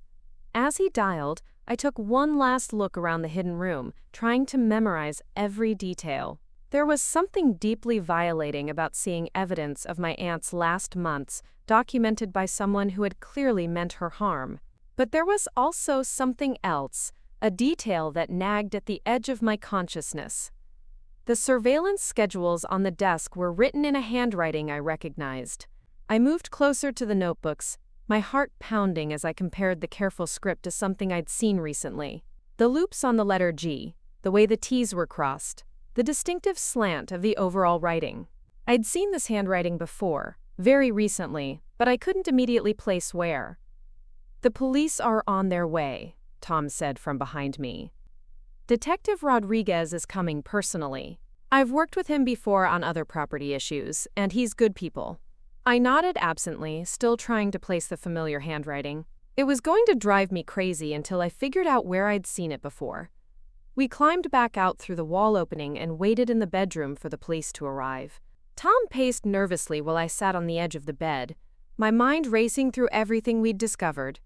As he dialed, I took one last look around the hidden room, trying to memorize every detail. There was something deeply violating about seeing evidence of my aunt's last months documented by someone who had clearly meant her harm. But there was also something else, a detail that nagged at the edge of my consciousness. The surveillance schedules on the desk were written in a handwriting I recognized. I moved closer to the notebooks, my heart pounding as I compared the careful script to something I'd seen recently. The loops on the letter G, the way the T's were crossed, the distinctive slant of the overall writing. I'd seen this handwriting before, very recently, but I couldn't immediately place where. "The police are on their way," Tom said from behind me. "Detective Rodriguez is coming personally. I've worked with him before on other property issues, and he's good people." I nodded absently, still trying to place the familiar handwriting. It was going to drive me crazy until I figured out where I'd seen it before. We climbed back out through the wall opening and waited in the bedroom for the police to arrive. Tom paced nervously while I sat on the edge of the bed, my mind racing through everything we'd discovered.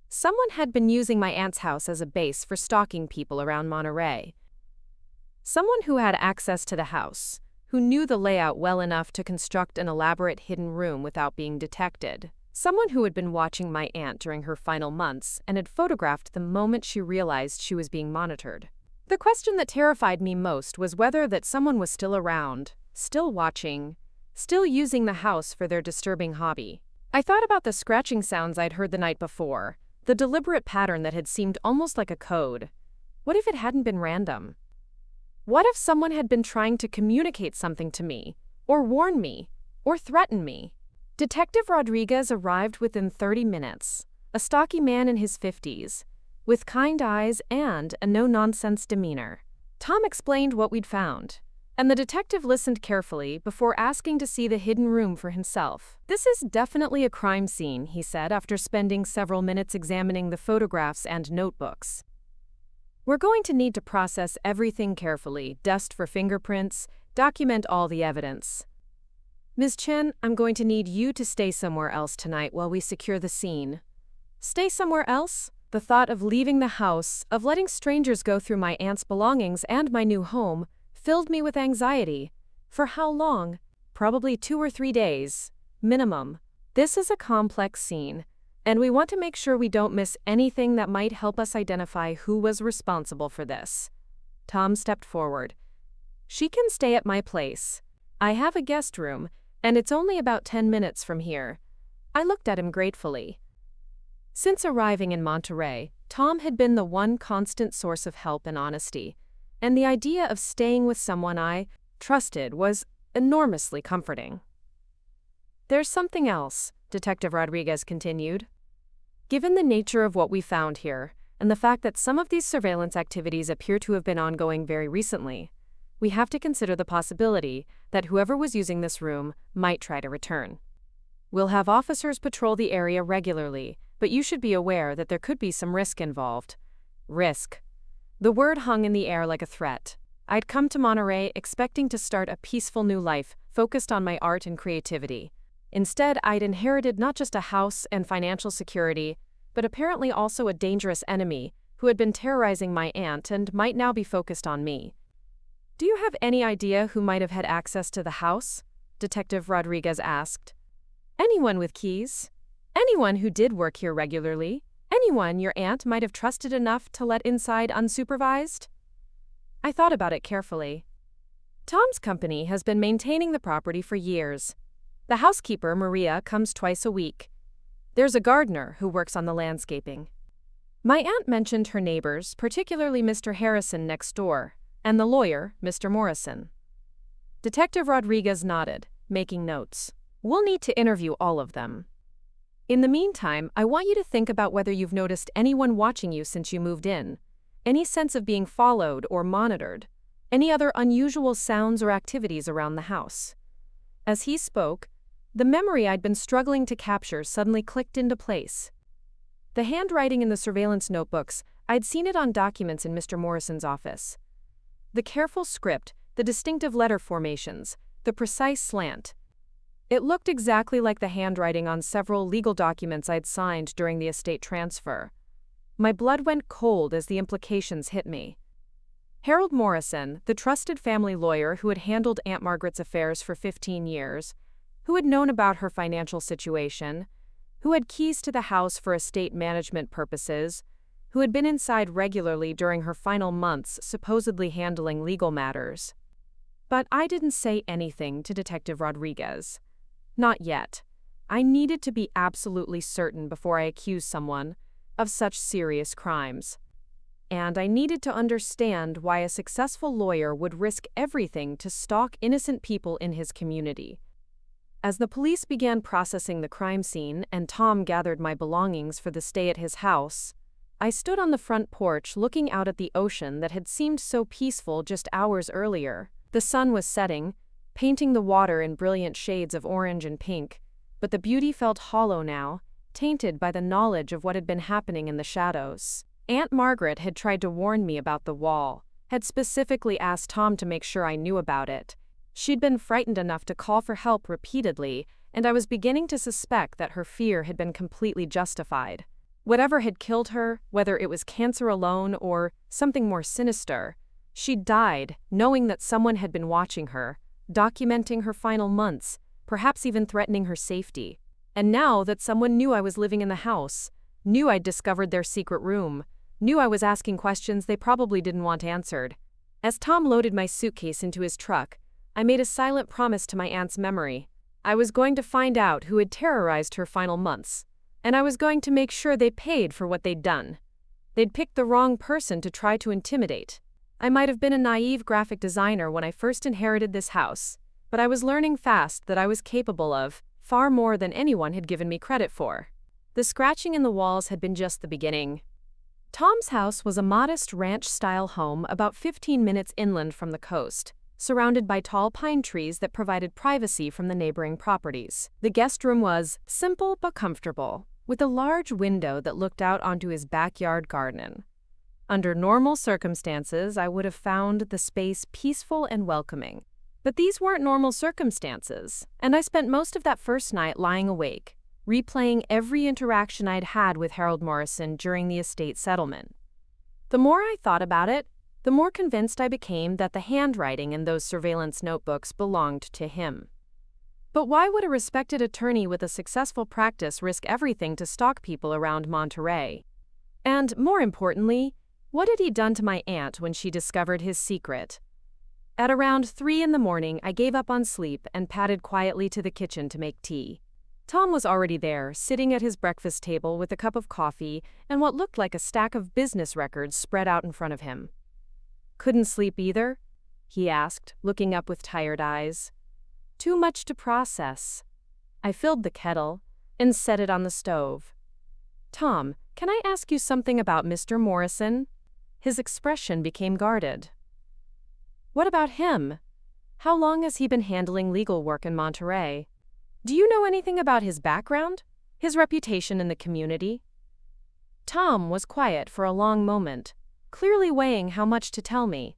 Someone had been using my aunt's house as a base for stalking people around Monterey. Someone who had access to the house, who knew the layout well enough to construct an elaborate hidden room without being detected. Someone who had been watching my aunt during her final months and had photographed the moment she realized she was being monitored. The question that terrified me most was whether that someone was still around, still watching, still using the house for their disturbing hobby. I thought about the scratching sounds I'd heard the night before, The deliberate pattern that had seemed almost like a code. What if it hadn't been random? What if someone had been trying to communicate something to me, or warn me, or threaten me? Detective Rodriguez arrived within 30 minutes, a stocky man in his 50s, with kind eyes and a no-nonsense demeanor. Tom explained what we'd found, and the detective listened carefully before asking to see the hidden room for himself. "This is definitely a crime scene," he said after spending several minutes examining the photographs and notebooks. "We're going to need to process everything carefully, dust for fingerprints, document all the evidence. Ms. Chen, I'm going to need you to stay somewhere else tonight while we secure the scene." Stay somewhere else? The thought of leaving the house, of letting strangers go through my aunt's belongings and my new home, filled me with anxiety. For how long? Probably 2 or 3 days. Minimum. This is a complex scene, and we want to make sure we don't miss anything that might help us identify who was responsible for this. Tom stepped forward. "She can stay at my place. I have a guest room, and it's only about 10 minutes from here." I looked at him gratefully. Since arriving in Monterey, Tom had been the one constant source of help and honesty, and the idea of staying with someone I trusted was enormously comforting. "There's something else," Detective Rodriguez continued. "Given the nature of what we found here, and the fact that some of these surveillance activities appear to have been ongoing very recently, we have to consider the possibility that whoever was using this room might try to return. We'll have officers patrol the area regularly, but you should be aware that there could be some risk involved." Risk. The word hung in the air like a threat. I'd come to Monterey expecting to start a peaceful new life, focused on my art and creativity. Instead, I'd inherited not just a house and financial security, but apparently also a dangerous enemy who had been terrorizing my aunt and might now be focused on me. "Do you have any idea who might have had access to the house?" Detective Rodriguez asked. "Anyone with keys. Anyone who did work here regularly. Anyone your aunt might have trusted enough to let inside unsupervised." I thought about it carefully. Tom's company has been maintaining the property for years. The housekeeper, Maria, comes twice a week. There's a gardener who works on the landscaping. My aunt mentioned her neighbors, particularly Mr. Harrison next door, and the lawyer, Mr. Morrison. Detective Rodriguez nodded, making notes. "We'll need to interview all of them. In the meantime, I want you to think about whether you've noticed anyone watching you since you moved in, any sense of being followed or monitored, any other unusual sounds or activities around the house." As he spoke, the memory I'd been struggling to capture suddenly clicked into place. The handwriting in the surveillance notebooks, I'd seen it on documents in Mr. Morrison's office. The careful script, the distinctive letter formations, the precise slant. It looked exactly like the handwriting on several legal documents I'd signed during the estate transfer. My blood went cold as the implications hit me. Harold Morrison, the trusted family lawyer who had handled Aunt Margaret's affairs for 15 years, who had known about her financial situation, who had keys to the house for estate management purposes, who had been inside regularly during her final months supposedly handling legal matters. But I didn't say anything to Detective Rodriguez. Not yet. I needed to be absolutely certain before I accused someone of such serious crimes. And I needed to understand why a successful lawyer would risk everything to stalk innocent people in his community. As the police began processing the crime scene and Tom gathered my belongings for the stay at his house, I stood on the front porch looking out at the ocean that had seemed so peaceful just hours earlier. The sun was setting, painting the water in brilliant shades of orange and pink, but the beauty felt hollow now, tainted by the knowledge of what had been happening in the shadows. Aunt Margaret had tried to warn me about the wall, had specifically asked Tom to make sure I knew about it. She'd been frightened enough to call for help repeatedly, and I was beginning to suspect that her fear had been completely justified. Whatever had killed her, whether it was cancer alone or something more sinister, she'd died knowing that someone had been watching her, documenting her final months, perhaps even threatening her safety. And now that someone knew I was living in the house, knew I'd discovered their secret room, knew I was asking questions they probably didn't want answered. As Tom loaded my suitcase into his truck, I made a silent promise to my aunt's memory. I was going to find out who had terrorized her final months, and I was going to make sure they paid for what they'd done. They'd picked the wrong person to try to intimidate. I might have been a naive graphic designer when I first inherited this house, but I was learning fast that I was capable of far more than anyone had given me credit for. The scratching in the walls had been just the beginning. Tom's house was a modest ranch-style home about 15 minutes inland from the coast, surrounded by tall pine trees that provided privacy from the neighboring properties. The guest room was simple but comfortable, with a large window that looked out onto his backyard garden. Under normal circumstances, I would have found the space peaceful and welcoming. But these weren't normal circumstances, and I spent most of that first night lying awake, replaying every interaction I'd had with Harold Morrison during the estate settlement. The more I thought about it, the more convinced I became that the handwriting in those surveillance notebooks belonged to him. But why would a respected attorney with a successful practice risk everything to stalk people around Monterey? And, more importantly, what had he done to my aunt when she discovered his secret? At around 3 a.m, I gave up on sleep and padded quietly to the kitchen to make tea. Tom was already there, sitting at his breakfast table with a cup of coffee and what looked like a stack of business records spread out in front of him. "Couldn't sleep either?" he asked, looking up with tired eyes. "Too much to process." I filled the kettle and set it on the stove. "Tom, can I ask you something about Mr. Morrison?" His expression became guarded. "What about him? How long has he been handling legal work in Monterey? Do you know anything about his background, his reputation in the community?" Tom was quiet for a long moment, clearly weighing how much to tell me.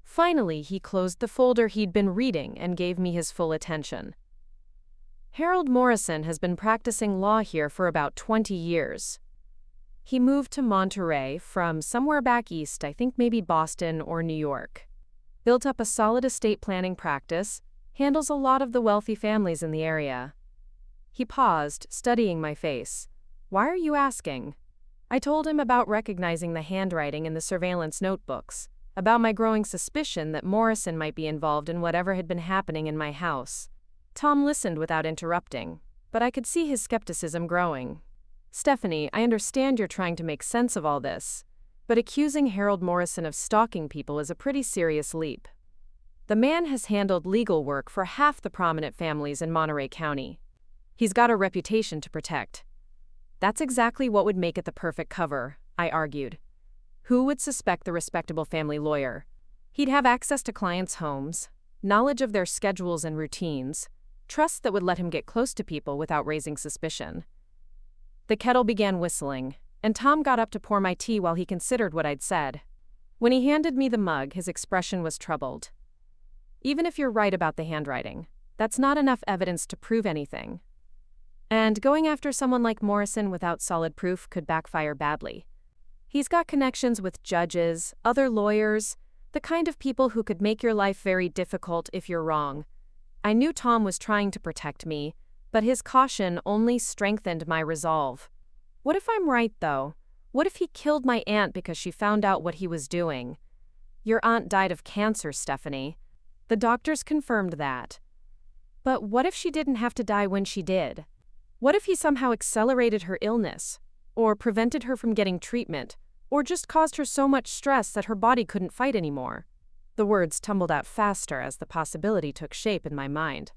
Finally, he closed the folder he'd been reading and gave me his full attention. "Harold Morrison has been practicing law here for about 20 years. He moved to Monterey from somewhere back east, I think maybe Boston or New York. Built up a solid estate planning practice, handles a lot of the wealthy families in the area." He paused, studying my face. "Why are you asking?" I told him about recognizing the handwriting in the surveillance notebooks, about my growing suspicion that Morrison might be involved in whatever had been happening in my house. Tom listened without interrupting, but I could see his skepticism growing. "Stephanie, I understand you're trying to make sense of all this, but accusing Harold Morrison of stalking people is a pretty serious leap. The man has handled legal work for half the prominent families in Monterey County. He's got a reputation to protect." "That's exactly what would make it the perfect cover," I argued. "Who would suspect the respectable family lawyer? He'd have access to clients' homes, knowledge of their schedules and routines, trust that would let him get close to people without raising suspicion." The kettle began whistling, and Tom got up to pour my tea while he considered what I'd said. When he handed me the mug, his expression was troubled. "Even if you're right about the handwriting, that's not enough evidence to prove anything. And going after someone like Morrison without solid proof could backfire badly. He's got connections with judges, other lawyers, the kind of people who could make your life very difficult if you're wrong." I knew Tom was trying to protect me, but his caution only strengthened my resolve. What if I'm right, though? What if he killed my aunt because she found out what he was doing? "Your aunt died of cancer, Stephanie. The doctors confirmed that. But what if she didn't have to die when she did? What if he somehow accelerated her illness, or prevented her from getting treatment, or just caused her so much stress that her body couldn't fight anymore?" The words tumbled out faster as the possibility took shape in my mind.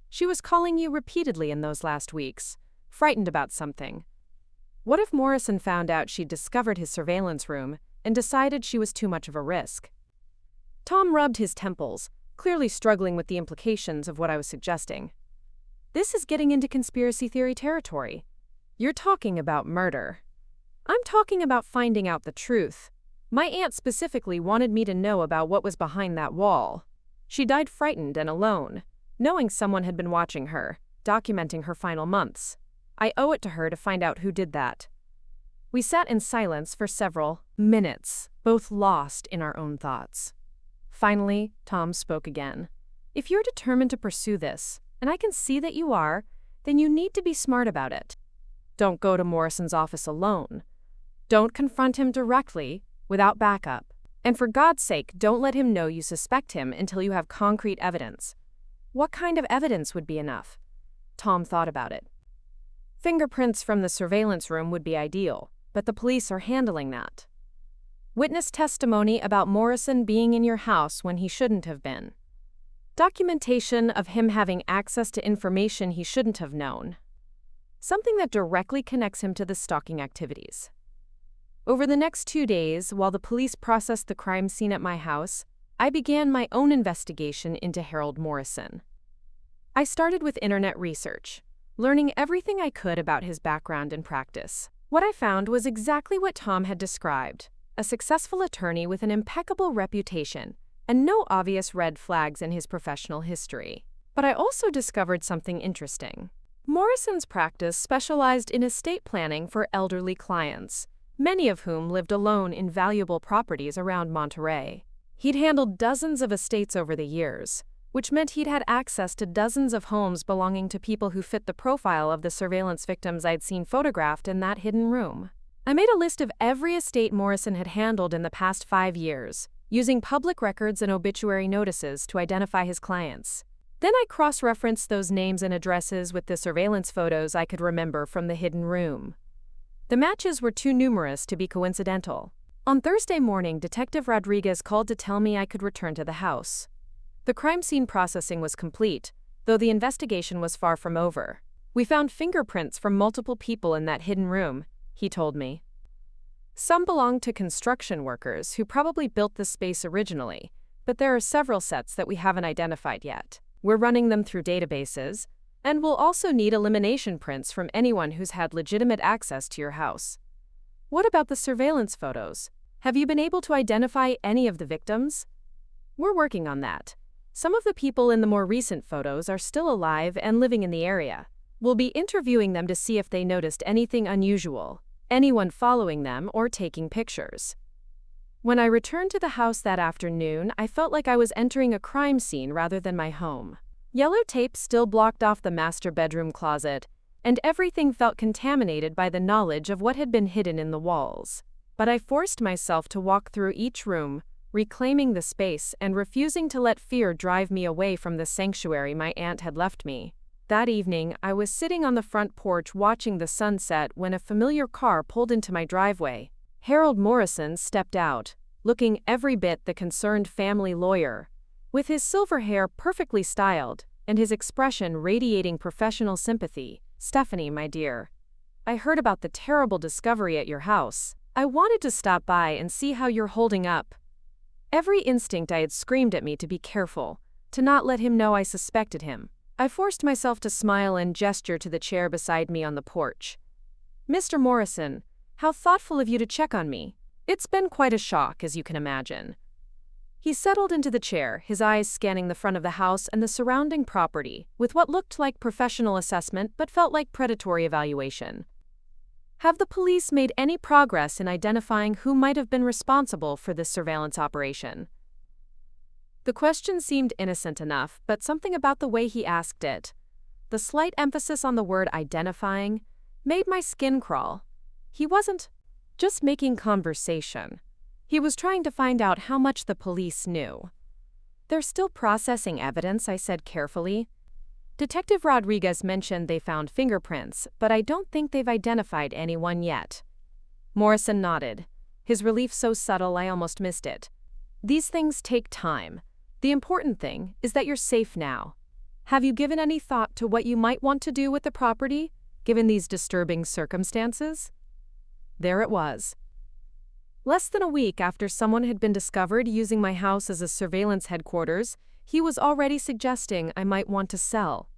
"She was calling you repeatedly in those last weeks, frightened about something. What if Morrison found out she'd discovered his surveillance room and decided she was too much of a risk?" Tom rubbed his temples, clearly struggling with the implications of what I was suggesting. "This is getting into conspiracy theory territory. You're talking about murder. I'm talking about finding out the truth. My aunt specifically wanted me to know about what was behind that wall. She died frightened and alone, knowing someone had been watching her, documenting her final months. I owe it to her to find out who did that." We sat in silence for several minutes, both lost in our own thoughts. Finally, Tom spoke again. "If you're determined to pursue this, and I can see that you are, then you need to be smart about it. Don't go to Morrison's office alone. Don't confront him directly, without backup. And for God's sake, don't let him know you suspect him until you have concrete evidence." "What kind of evidence would be enough?" Tom thought about it. Fingerprints from the surveillance room would be ideal, but the police are handling that. Witness testimony about Morrison being in your house when he shouldn't have been. Documentation of him having access to information he shouldn't have known. Something that directly connects him to the stalking activities. Over the next 2 days, while the police processed the crime scene at my house, I began my own investigation into Harold Morrison. I started with internet research, learning everything I could about his background and practice. What I found was exactly what Tom had described: a successful attorney with an impeccable reputation and no obvious red flags in his professional history. But I also discovered something interesting. Morrison's practice specialized in estate planning for elderly clients, many of whom lived alone in valuable properties around Monterey. He'd handled dozens of estates over the years, which meant he'd had access to dozens of homes belonging to people who fit the profile of the surveillance victims I'd seen photographed in that hidden room. I made a list of every estate Morrison had handled in the past 5 years, using public records and obituary notices to identify his clients. Then I cross-referenced those names and addresses with the surveillance photos I could remember from the hidden room. The matches were too numerous to be coincidental. On Thursday morning, Detective Rodriguez called to tell me I could return to the house. The crime scene processing was complete, though the investigation was far from over. We found fingerprints from multiple people in that hidden room, he told me. Some belonged to construction workers who probably built the space originally, but there are several sets that we haven't identified yet. We're running them through databases, and we'll also need elimination prints from anyone who's had legitimate access to your house. What about the surveillance photos? Have you been able to identify any of the victims? We're working on that. Some of the people in the more recent photos are still alive and living in the area. We'll be interviewing them to see if they noticed anything unusual, anyone following them or taking pictures. When I returned to the house that afternoon, I felt like I was entering a crime scene rather than my home. Yellow tape still blocked off the master bedroom closet, and everything felt contaminated by the knowledge of what had been hidden in the walls. But I forced myself to walk through each room, reclaiming the space and refusing to let fear drive me away from the sanctuary my aunt had left me. That evening, I was sitting on the front porch watching the sunset when a familiar car pulled into my driveway. Harold Morrison stepped out, looking every bit the concerned family lawyer, with his silver hair perfectly styled and his expression radiating professional sympathy. "Stephanie, my dear, I heard about the terrible discovery at your house. I wanted to stop by and see how you're holding up." Every instinct I had screamed at me to be careful, to not let him know I suspected him. I forced myself to smile and gesture to the chair beside me on the porch. "Mr. Morrison, how thoughtful of you to check on me. It's been quite a shock, as you can imagine." He settled into the chair, his eyes scanning the front of the house and the surrounding property, with what looked like professional assessment but felt like predatory evaluation. "Have the police made any progress in identifying who might have been responsible for this surveillance operation?" The question seemed innocent enough, but something about the way he asked it, the slight emphasis on the word identifying, made my skin crawl. He wasn't just making conversation. He was trying to find out how much the police knew. "They're still processing evidence," I said carefully. "Detective Rodriguez mentioned they found fingerprints, but I don't think they've identified anyone yet." Morrison nodded, his relief so subtle I almost missed it. "These things take time. The important thing is that you're safe now. Have you given any thought to what you might want to do with the property, given these disturbing circumstances?" There it was. Less than a week after someone had been discovered using my house as a surveillance headquarters, he was already suggesting I might want to sell.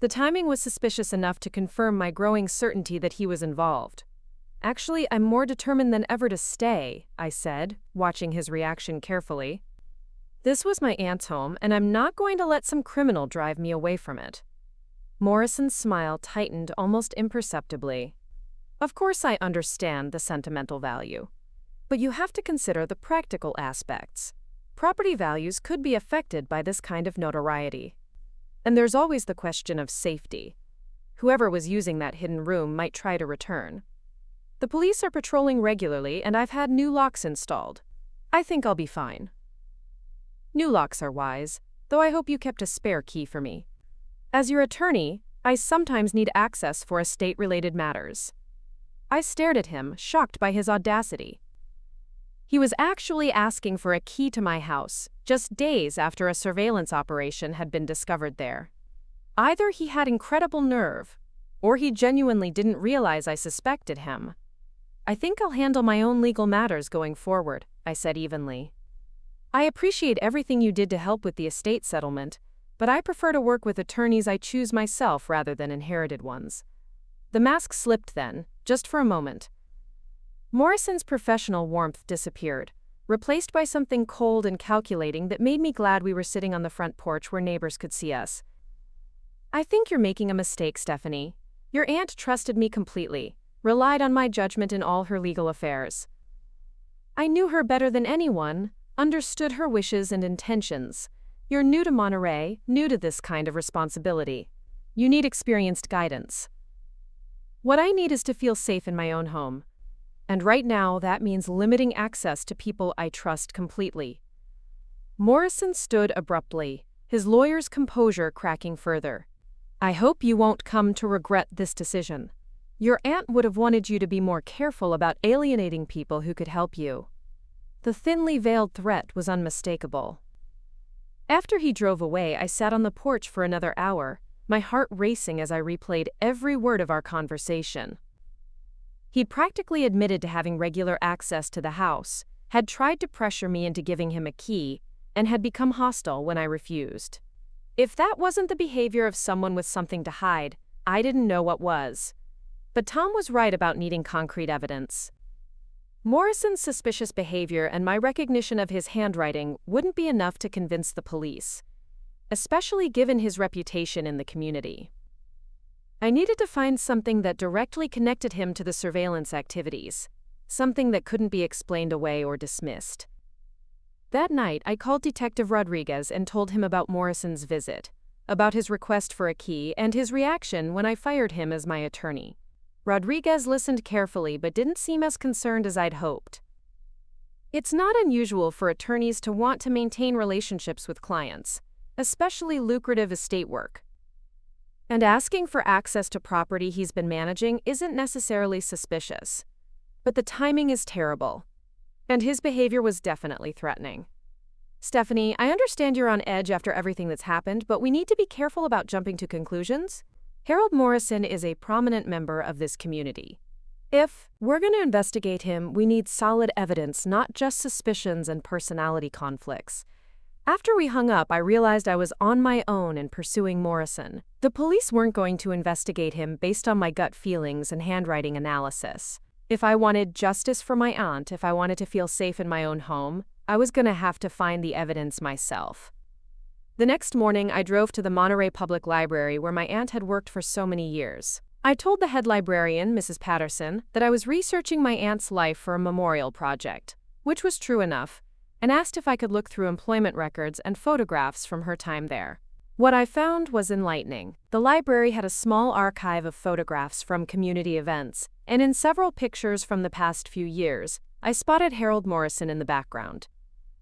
The timing was suspicious enough to confirm my growing certainty that he was involved. "Actually, I'm more determined than ever to stay," I said, watching his reaction carefully. This was my aunt's home, and I'm not going to let some criminal drive me away from it. Morrison's smile tightened almost imperceptibly. "Of course I understand the sentimental value, but you have to consider the practical aspects. Property values could be affected by this kind of notoriety. And there's always the question of safety. Whoever was using that hidden room might try to return. The police are patrolling regularly, and I've had new locks installed. I think I'll be fine." New locks are wise, though I hope you kept a spare key for me. "As your attorney, I sometimes need access for estate-related matters." I stared at him, shocked by his audacity. He was actually asking for a key to my house, just days after a surveillance operation had been discovered there. Either he had incredible nerve, or he genuinely didn't realize I suspected him. "I think I'll handle my own legal matters going forward," I said evenly. "I appreciate everything you did to help with the estate settlement, but I prefer to work with attorneys I choose myself rather than inherited ones." The mask slipped then, just for a moment. Morrison's professional warmth disappeared, replaced by something cold and calculating that made me glad we were sitting on the front porch where neighbors could see us. "I think you're making a mistake, Stephanie. Your aunt trusted me completely, relied on my judgment in all her legal affairs. I knew her better than anyone, understood her wishes and intentions. You're new to Monterey, new to this kind of responsibility. You need experienced guidance. What I need is to feel safe in my own home. And right now, that means limiting access to people I trust completely." Morrison stood abruptly, his lawyer's composure cracking further. "I hope you won't come to regret this decision. Your aunt would have wanted you to be more careful about alienating people who could help you." The thinly veiled threat was unmistakable. After he drove away, I sat on the porch for another hour, my heart racing as I replayed every word of our conversation. He'd practically admitted to having regular access to the house, had tried to pressure me into giving him a key, and had become hostile when I refused. If that wasn't the behavior of someone with something to hide, I didn't know what was. But Tom was right about needing concrete evidence. Morrison's suspicious behavior and my recognition of his handwriting wouldn't be enough to convince the police, especially given his reputation in the community. I needed to find something that directly connected him to the surveillance activities, something that couldn't be explained away or dismissed. That night, I called Detective Rodriguez and told him about Morrison's visit, about his request for a key, and his reaction when I fired him as my attorney. Rodriguez listened carefully but didn't seem as concerned as I'd hoped. It's not unusual for attorneys to want to maintain relationships with clients, especially lucrative estate work. And asking for access to property he's been managing isn't necessarily suspicious. But the timing is terrible. And his behavior was definitely threatening. "Stephanie, I understand you're on edge after everything that's happened, but we need to be careful about jumping to conclusions. Harold Morrison is a prominent member of this community. If we're going to investigate him, we need solid evidence, not just suspicions and personality conflicts." After we hung up, I realized I was on my own in pursuing Morrison. The police weren't going to investigate him based on my gut feelings and handwriting analysis. If I wanted justice for my aunt, if I wanted to feel safe in my own home, I was going to have to find the evidence myself. The next morning, I drove to the Monterey Public Library where my aunt had worked for so many years. I told the head librarian, Mrs. Patterson, that I was researching my aunt's life for a memorial project, which was true enough, and asked if I could look through employment records and photographs from her time there. What I found was enlightening. The library had a small archive of photographs from community events, and in several pictures from the past few years, I spotted Harold Morrison in the background.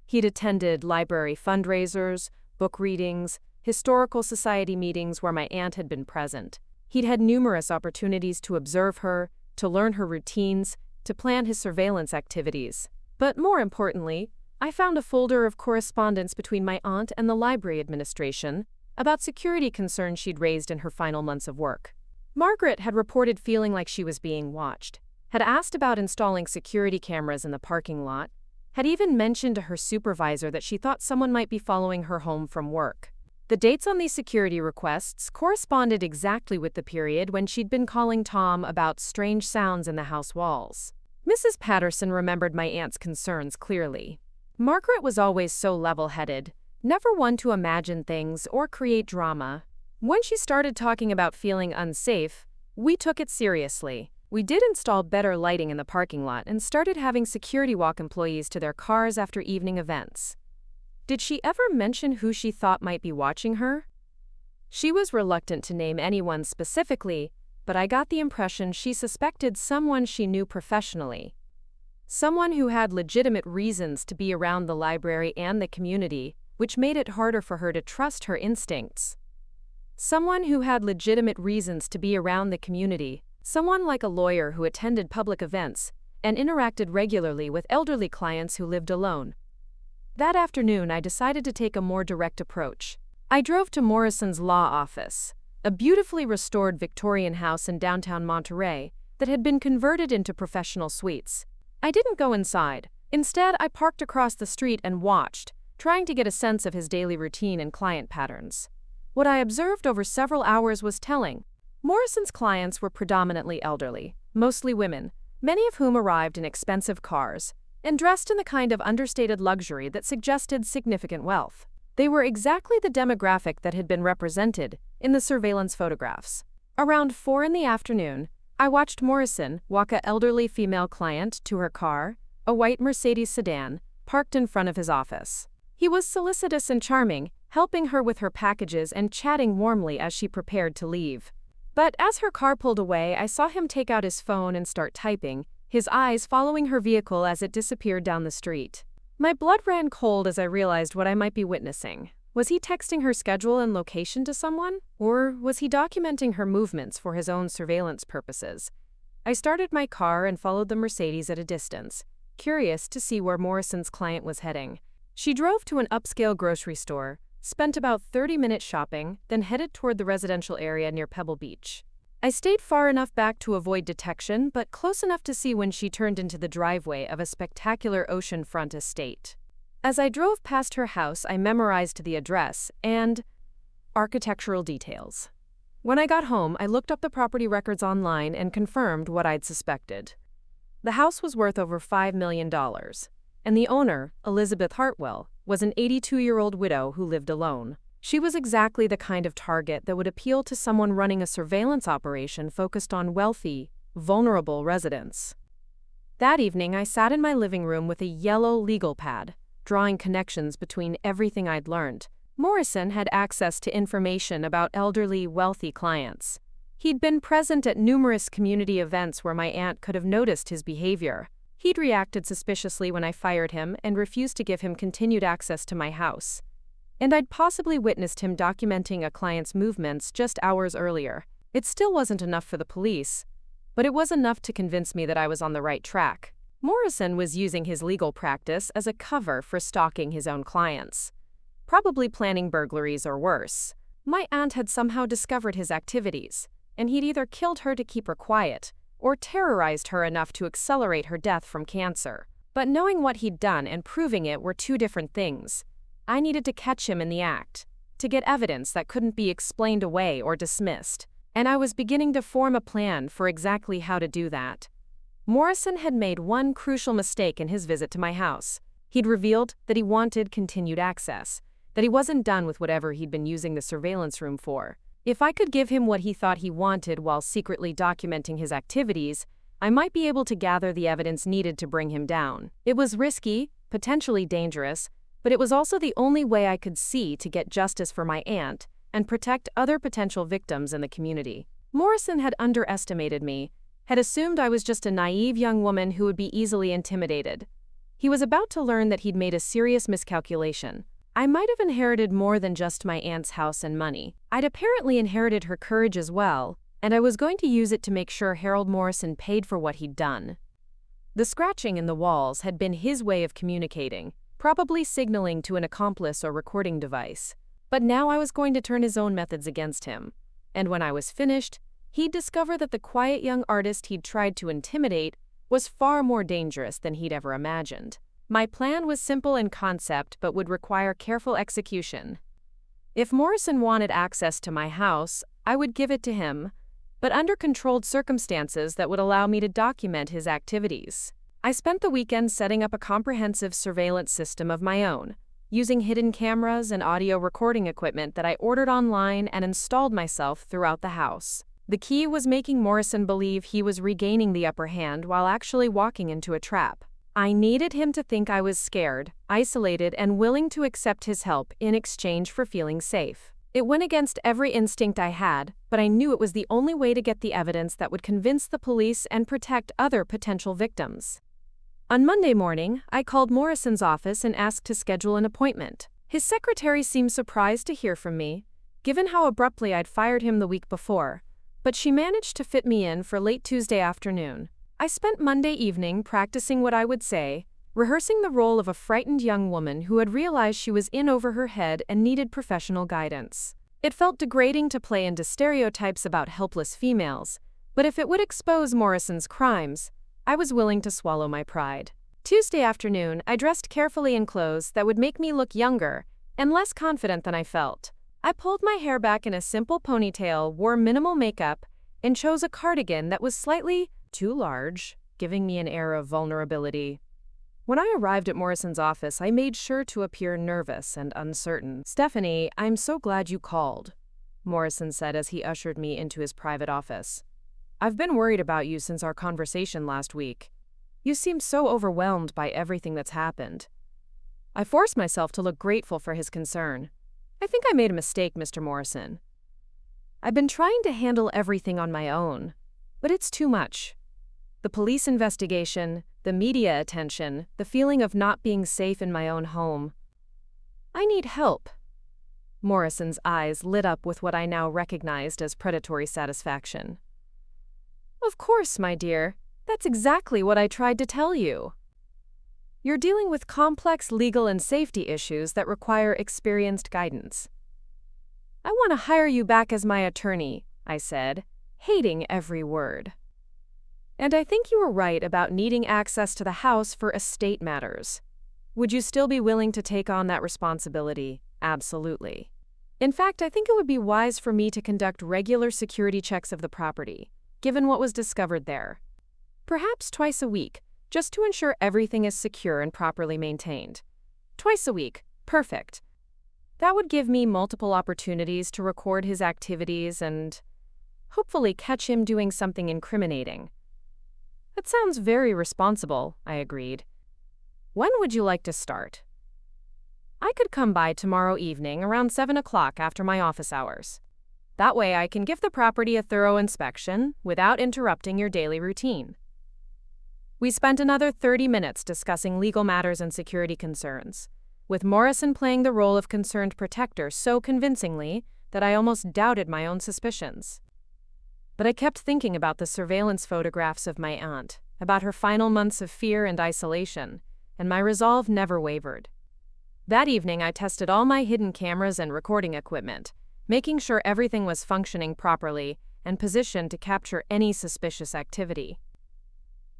He'd attended library fundraisers, book readings, historical society meetings where my aunt had been present. He'd had numerous opportunities to observe her, to learn her routines, to plan his surveillance activities. But more importantly, I found a folder of correspondence between my aunt and the library administration about security concerns she'd raised in her final months of work. Margaret had reported feeling like she was being watched, had asked about installing security cameras in the parking lot, had even mentioned to her supervisor that she thought someone might be following her home from work. The dates on these security requests corresponded exactly with the period when she'd been calling Tom about strange sounds in the house walls. Mrs. Patterson remembered my aunt's concerns clearly. Margaret was always so level-headed, never one to imagine things or create drama. When she started talking about feeling unsafe, we took it seriously. We did install better lighting in the parking lot and started having security walk employees to their cars after evening events. Did she ever mention who she thought might be watching her? She was reluctant to name anyone specifically, but I got the impression she suspected someone she knew professionally. Someone who had legitimate reasons to be around the library and the community, which made it harder for her to trust her instincts. Someone who had legitimate reasons to be around the community. Someone like a lawyer who attended public events and interacted regularly with elderly clients who lived alone. That afternoon, I decided to take a more direct approach. I drove to Morrison's law office, a beautifully restored Victorian house in downtown Monterey that had been converted into professional suites. I didn't go inside. Instead, I parked across the street and watched, trying to get a sense of his daily routine and client patterns. What I observed over several hours was telling. Morrison's clients were predominantly elderly, mostly women, many of whom arrived in expensive cars and dressed in the kind of understated luxury that suggested significant wealth. They were exactly the demographic that had been represented in the surveillance photographs. Around 4 in the afternoon, I watched Morrison walk an elderly female client to her car, a white Mercedes sedan, parked in front of his office. He was solicitous and charming, helping her with her packages and chatting warmly as she prepared to leave. But as her car pulled away, I saw him take out his phone and start typing, his eyes following her vehicle as it disappeared down the street. My blood ran cold as I realized what I might be witnessing. Was he texting her schedule and location to someone? Or was he documenting her movements for his own surveillance purposes? I started my car and followed the Mercedes at a distance, curious to see where Morrison's client was heading. She drove to an upscale grocery store, spent about 30 minutes shopping, then headed toward the residential area near Pebble Beach. I stayed far enough back to avoid detection, but close enough to see when she turned into the driveway of a spectacular oceanfront estate. As I drove past her house, I memorized the address and architectural details. When I got home, I looked up the property records online and confirmed what I'd suspected. The house was worth over $5 million, and the owner, Elizabeth Hartwell, was an 82-year-old widow who lived alone. She was exactly the kind of target that would appeal to someone running a surveillance operation focused on wealthy, vulnerable residents. That evening, I sat in my living room with a yellow legal pad, drawing connections between everything I'd learned. Morrison had access to information about elderly, wealthy clients. He'd been present at numerous community events where my aunt could have noticed his behavior. He'd reacted suspiciously when I fired him and refused to give him continued access to my house. And I'd possibly witnessed him documenting a client's movements just hours earlier. It still wasn't enough for the police, but it was enough to convince me that I was on the right track. Morrison was using his legal practice as a cover for stalking his own clients, probably planning burglaries or worse. My aunt had somehow discovered his activities, and he'd either killed her to keep her quiet or terrorized her enough to accelerate her death from cancer. But knowing what he'd done and proving it were two different things. I needed to catch him in the act, to get evidence that couldn't be explained away or dismissed, and I was beginning to form a plan for exactly how to do that. Morrison had made one crucial mistake in his visit to my house. He'd revealed that he wanted continued access, that he wasn't done with whatever he'd been using the surveillance room for. If I could give him what he thought he wanted while secretly documenting his activities, I might be able to gather the evidence needed to bring him down. It was risky, potentially dangerous, but it was also the only way I could see to get justice for my aunt and protect other potential victims in the community. Morrison had underestimated me, had assumed I was just a naive young woman who would be easily intimidated. He was about to learn that he'd made a serious miscalculation. I might have inherited more than just my aunt's house and money. I'd apparently inherited her courage as well, and I was going to use it to make sure Harold Morrison paid for what he'd done. The scratching in the walls had been his way of communicating, probably signaling to an accomplice or recording device. But now I was going to turn his own methods against him. And when I was finished, he'd discover that the quiet young artist he'd tried to intimidate was far more dangerous than he'd ever imagined. My plan was simple in concept but would require careful execution. If Morrison wanted access to my house, I would give it to him, but under controlled circumstances that would allow me to document his activities. I spent the weekend setting up a comprehensive surveillance system of my own, using hidden cameras and audio recording equipment that I ordered online and installed myself throughout the house. The key was making Morrison believe he was regaining the upper hand while actually walking into a trap. I needed him to think I was scared, isolated, and willing to accept his help in exchange for feeling safe. It went against every instinct I had, but I knew it was the only way to get the evidence that would convince the police and protect other potential victims. On Monday morning, I called Morrison's office and asked to schedule an appointment. His secretary seemed surprised to hear from me, given how abruptly I'd fired him the week before, but she managed to fit me in for late Tuesday afternoon. I spent Monday evening practicing what I would say, rehearsing the role of a frightened young woman who had realized she was in over her head and needed professional guidance. It felt degrading to play into stereotypes about helpless females, but if it would expose Morrison's crimes, I was willing to swallow my pride. Tuesday afternoon, I dressed carefully in clothes that would make me look younger and less confident than I felt. I pulled my hair back in a simple ponytail, wore minimal makeup, and chose a cardigan that was slightly too large, giving me an air of vulnerability. When I arrived at Morrison's office, I made sure to appear nervous and uncertain. "Stephanie, I'm so glad you called," Morrison said as he ushered me into his private office. "I've been worried about you since our conversation last week. You seem so overwhelmed by everything that's happened." I forced myself to look grateful for his concern. "I think I made a mistake, Mr. Morrison. I've been trying to handle everything on my own, but it's too much. The police investigation, the media attention, the feeling of not being safe in my own home. I need help." Morrison's eyes lit up with what I now recognized as predatory satisfaction. "Of course, my dear. That's exactly what I tried to tell you. You're dealing with complex legal and safety issues that require experienced guidance. I want to hire you back as my attorney," I said, hating every word. "And I think you were right about needing access to the house for estate matters. Would you still be willing to take on that responsibility?" "Absolutely. In fact, I think it would be wise for me to conduct regular security checks of the property, given what was discovered there. Perhaps twice a week, just to ensure everything is secure and properly maintained." "Twice a week. Perfect. That would give me multiple opportunities to record his activities and hopefully catch him doing something incriminating." "That sounds very responsible," I agreed. "When would you like to start?" "I could come by tomorrow evening around 7 o'clock after my office hours. That way I can give the property a thorough inspection without interrupting your daily routine." We spent another 30 minutes discussing legal matters and security concerns, with Morrison playing the role of concerned protector so convincingly that I almost doubted my own suspicions. But I kept thinking about the surveillance photographs of my aunt, about her final months of fear and isolation, and my resolve never wavered. That evening I tested all my hidden cameras and recording equipment, making sure everything was functioning properly and positioned to capture any suspicious activity.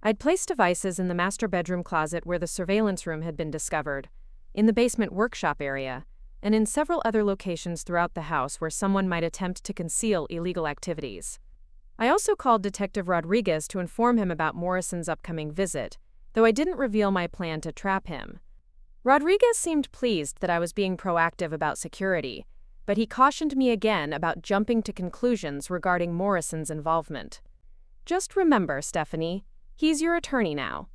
I'd placed devices in the master bedroom closet where the surveillance room had been discovered, in the basement workshop area, and in several other locations throughout the house where someone might attempt to conceal illegal activities. I also called Detective Rodriguez to inform him about Morrison's upcoming visit, though I didn't reveal my plan to trap him. Rodriguez seemed pleased that I was being proactive about security, but he cautioned me again about jumping to conclusions regarding Morrison's involvement. "Just remember, Stephanie, he's your attorney now.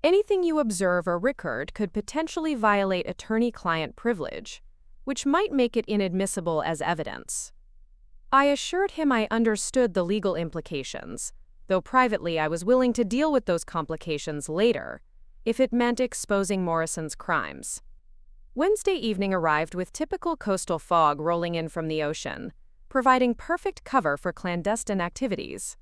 Anything you observe or record could potentially violate attorney-client privilege, which might make it inadmissible as evidence." I assured him I understood the legal implications, though privately I was willing to deal with those complications later, if it meant exposing Morrison's crimes. Wednesday evening arrived with typical coastal fog rolling in from the ocean, providing perfect cover for clandestine activities.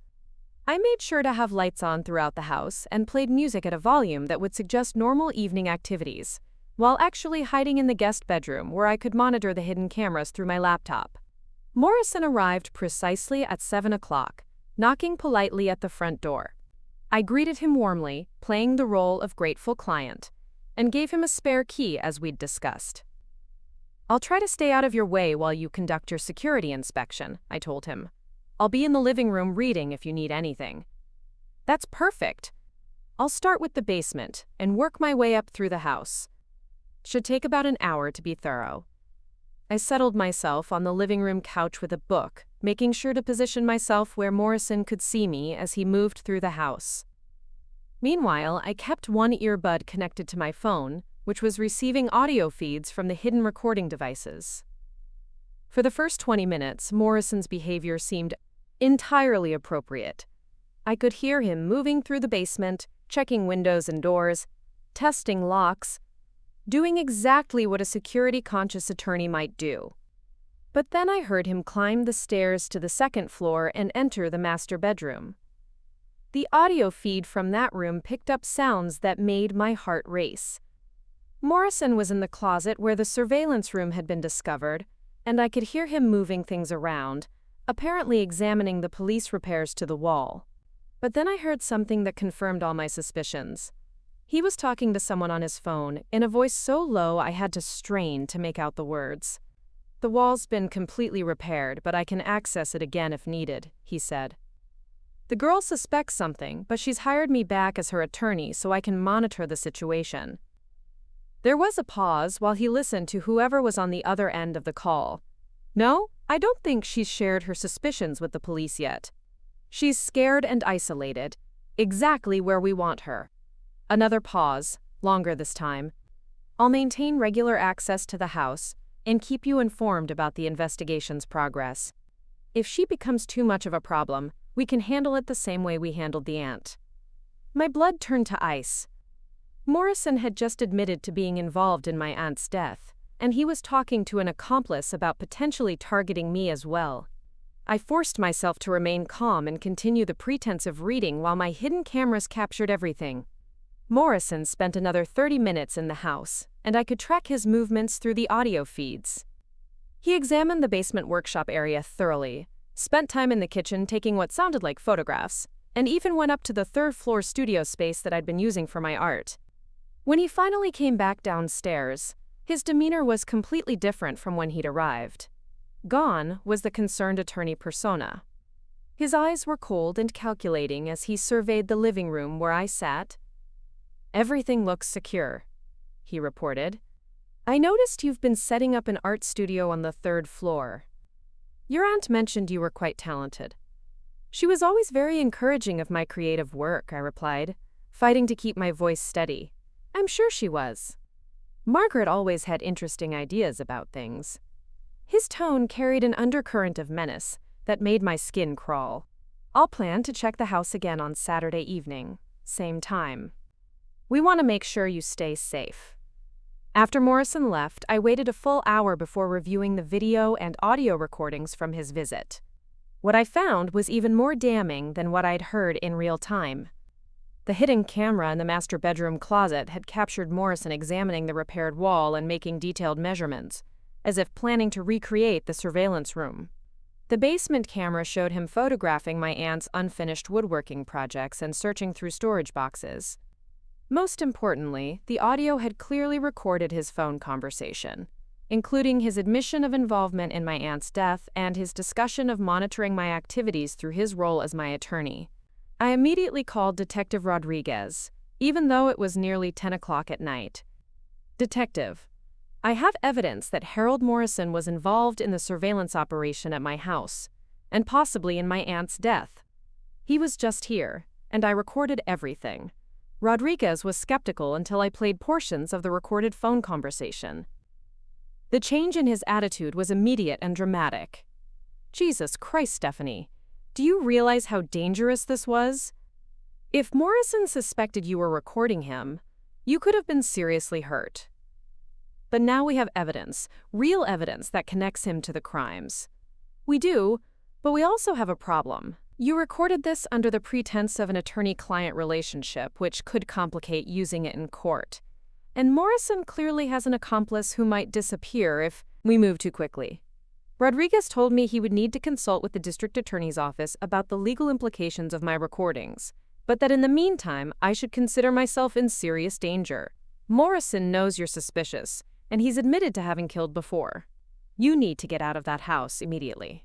I made sure to have lights on throughout the house and played music at a volume that would suggest normal evening activities, while actually hiding in the guest bedroom where I could monitor the hidden cameras through my laptop. Morrison arrived precisely at 7 o'clock, knocking politely at the front door. I greeted him warmly, playing the role of grateful client, and gave him a spare key as we'd discussed. "I'll try to stay out of your way while you conduct your security inspection," I told him. "I'll be in the living room reading if you need anything." "That's perfect. I'll start with the basement and work my way up through the house. Should take about an hour to be thorough." I settled myself on the living room couch with a book, making sure to position myself where Morrison could see me as he moved through the house. Meanwhile, I kept one earbud connected to my phone, which was receiving audio feeds from the hidden recording devices. For the first 20 minutes, Morrison's behavior seemed entirely appropriate. I could hear him moving through the basement, checking windows and doors, testing locks, doing exactly what a security-conscious attorney might do. But then I heard him climb the stairs to the second floor and enter the master bedroom. The audio feed from that room picked up sounds that made my heart race. Morrison was in the closet where the surveillance room had been discovered, and I could hear him moving things around, apparently examining the police repairs to the wall. But then I heard something that confirmed all my suspicions. He was talking to someone on his phone, in a voice so low I had to strain to make out the words. "The wall's been completely repaired, but I can access it again if needed," he said. "The girl suspects something, but she's hired me back as her attorney so I can monitor the situation." There was a pause while he listened to whoever was on the other end of the call. "No, I don't think she's shared her suspicions with the police yet. She's scared and isolated, exactly where we want her." Another pause, longer this time. "I'll maintain regular access to the house and keep you informed about the investigation's progress. If she becomes too much of a problem, we can handle it the same way we handled the aunt." My blood turned to ice. Morrison had just admitted to being involved in my aunt's death, and he was talking to an accomplice about potentially targeting me as well. I forced myself to remain calm and continue the pretense of reading while my hidden cameras captured everything. Morrison spent another 30 minutes in the house, and I could track his movements through the audio feeds. He examined the basement workshop area thoroughly, spent time in the kitchen taking what sounded like photographs, and even went up to the third-floor studio space that I'd been using for my art. When he finally came back downstairs, his demeanor was completely different from when he'd arrived. Gone was the concerned attorney persona. His eyes were cold and calculating as he surveyed the living room where I sat. "Everything looks secure," he reported. "I noticed you've been setting up an art studio on the third floor. Your aunt mentioned you were quite talented." "She was always very encouraging of my creative work," I replied, fighting to keep my voice steady. "I'm sure she was. Margaret always had interesting ideas about things." His tone carried an undercurrent of menace that made my skin crawl. "I'll plan to check the house again on Saturday evening, same time. We want to make sure you stay safe." After Morrison left, I waited a full hour before reviewing the video and audio recordings from his visit. What I found was even more damning than what I'd heard in real time. The hidden camera in the master bedroom closet had captured Morrison examining the repaired wall and making detailed measurements, as if planning to recreate the surveillance room. The basement camera showed him photographing my aunt's unfinished woodworking projects and searching through storage boxes. Most importantly, the audio had clearly recorded his phone conversation, including his admission of involvement in my aunt's death and his discussion of monitoring my activities through his role as my attorney. I immediately called Detective Rodriguez, even though it was nearly 10 o'clock at night. "Detective, I have evidence that Harold Morrison was involved in the surveillance operation at my house, and possibly in my aunt's death. He was just here, and I recorded everything." Rodriguez was skeptical until I played portions of the recorded phone conversation. The change in his attitude was immediate and dramatic. "Jesus Christ, Stephanie. Do you realize how dangerous this was? If Morrison suspected you were recording him, you could have been seriously hurt. But now we have evidence, real evidence that connects him to the crimes." "We do, but we also have a problem. You recorded this under the pretense of an attorney-client relationship, which could complicate using it in court. And Morrison clearly has an accomplice who might disappear if we move too quickly." Rodriguez told me he would need to consult with the district attorney's office about the legal implications of my recordings, but that in the meantime I should consider myself in serious danger. "Morrison knows you're suspicious, and he's admitted to having killed before. You need to get out of that house immediately."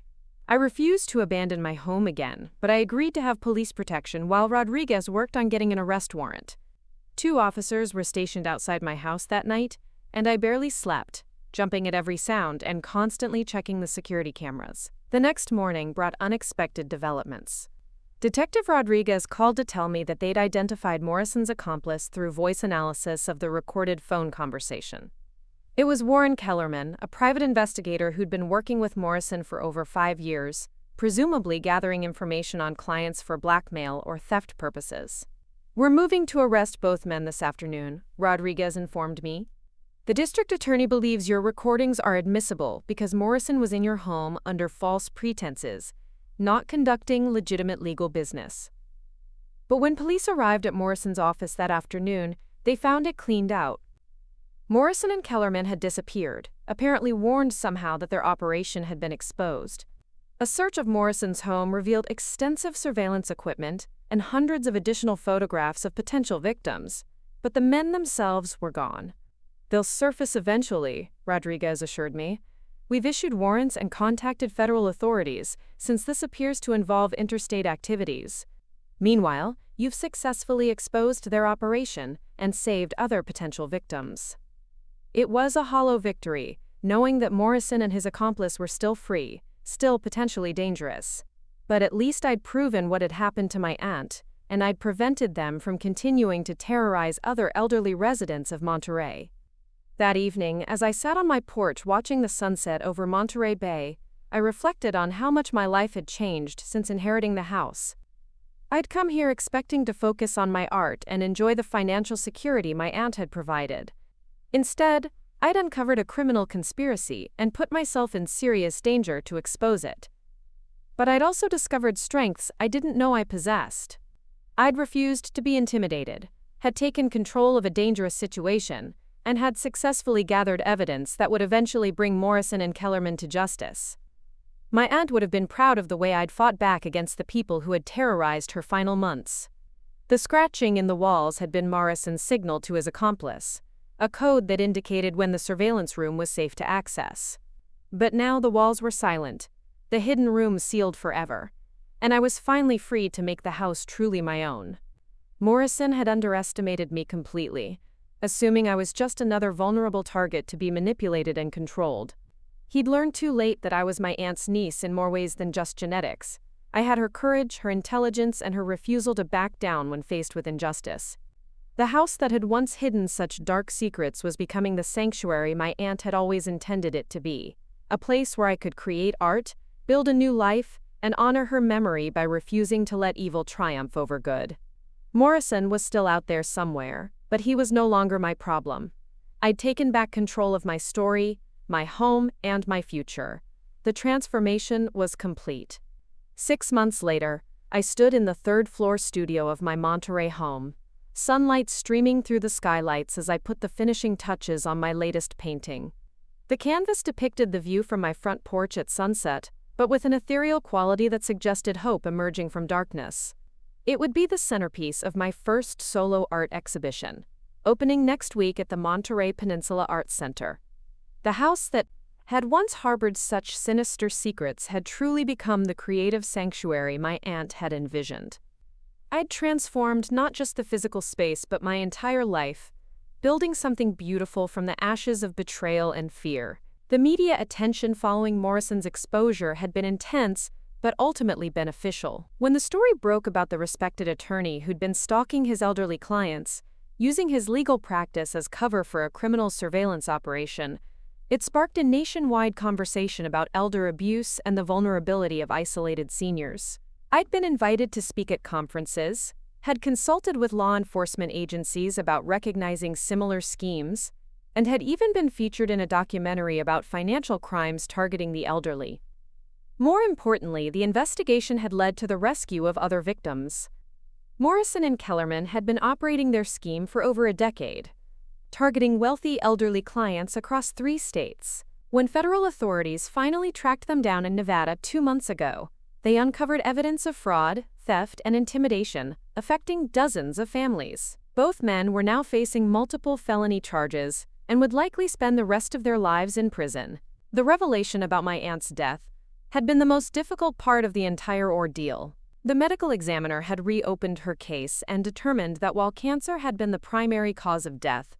I refused to abandon my home again, but I agreed to have police protection while Rodriguez worked on getting an arrest warrant. 2 officers were stationed outside my house that night, and I barely slept, jumping at every sound and constantly checking the security cameras. The next morning brought unexpected developments. Detective Rodriguez called to tell me that they'd identified Morrison's accomplice through voice analysis of the recorded phone conversation. It was Warren Kellerman, a private investigator who'd been working with Morrison for over 5 years, presumably gathering information on clients for blackmail or theft purposes. "We're moving to arrest both men this afternoon," Rodriguez informed me. The district attorney believes your recordings are admissible because Morrison was in your home under false pretenses, not conducting legitimate legal business. But when police arrived at Morrison's office that afternoon, they found it cleaned out. Morrison and Kellerman had disappeared, apparently warned somehow that their operation had been exposed. A search of Morrison's home revealed extensive surveillance equipment and hundreds of additional photographs of potential victims, but the men themselves were gone. "They'll surface eventually," Rodriguez assured me. "We've issued warrants and contacted federal authorities, since this appears to involve interstate activities. Meanwhile, you've successfully exposed their operation and saved other potential victims." It was a hollow victory, knowing that Morrison and his accomplice were still free, still potentially dangerous. But at least I'd proven what had happened to my aunt, and I'd prevented them from continuing to terrorize other elderly residents of Monterey. That evening, as I sat on my porch watching the sunset over Monterey Bay, I reflected on how much my life had changed since inheriting the house. I'd come here expecting to focus on my art and enjoy the financial security my aunt had provided. Instead, I'd uncovered a criminal conspiracy and put myself in serious danger to expose it. But I'd also discovered strengths I didn't know I possessed. I'd refused to be intimidated, had taken control of a dangerous situation, and had successfully gathered evidence that would eventually bring Morrison and Kellerman to justice. My aunt would have been proud of the way I'd fought back against the people who had terrorized her final months. The scratching in the walls had been Morrison's signal to his accomplice, a code that indicated when the surveillance room was safe to access. But now the walls were silent, the hidden room sealed forever, and I was finally free to make the house truly my own. Morrison had underestimated me completely, assuming I was just another vulnerable target to be manipulated and controlled. He'd learned too late that I was my aunt's niece in more ways than just genetics. I had her courage, her intelligence, and her refusal to back down when faced with injustice. The house that had once hidden such dark secrets was becoming the sanctuary my aunt had always intended it to be, a place where I could create art, build a new life, and honor her memory by refusing to let evil triumph over good. Morrison was still out there somewhere, but he was no longer my problem. I'd taken back control of my story, my home, and my future. The transformation was complete. 6 months later, I stood in the third-floor studio of my Monterey home, sunlight streaming through the skylights as I put the finishing touches on my latest painting. The canvas depicted the view from my front porch at sunset, but with an ethereal quality that suggested hope emerging from darkness. It would be the centerpiece of my first solo art exhibition, opening next week at the Monterey Peninsula Arts Center. The house that had once harbored such sinister secrets had truly become the creative sanctuary my aunt had envisioned. I'd transformed not just the physical space but my entire life, building something beautiful from the ashes of betrayal and fear. The media attention following Morrison's exposure had been intense, but ultimately beneficial. When the story broke about the respected attorney who'd been stalking his elderly clients, using his legal practice as cover for a criminal surveillance operation, it sparked a nationwide conversation about elder abuse and the vulnerability of isolated seniors. I'd been invited to speak at conferences, had consulted with law enforcement agencies about recognizing similar schemes, and had even been featured in a documentary about financial crimes targeting the elderly. More importantly, the investigation had led to the rescue of other victims. Morrison and Kellerman had been operating their scheme for over a decade, targeting wealthy elderly clients across 3 states. When federal authorities finally tracked them down in Nevada 2 months ago, they uncovered evidence of fraud, theft, and intimidation, affecting dozens of families. Both men were now facing multiple felony charges and would likely spend the rest of their lives in prison. The revelation about my aunt's death had been the most difficult part of the entire ordeal. The medical examiner had reopened her case and determined that while cancer had been the primary cause of death,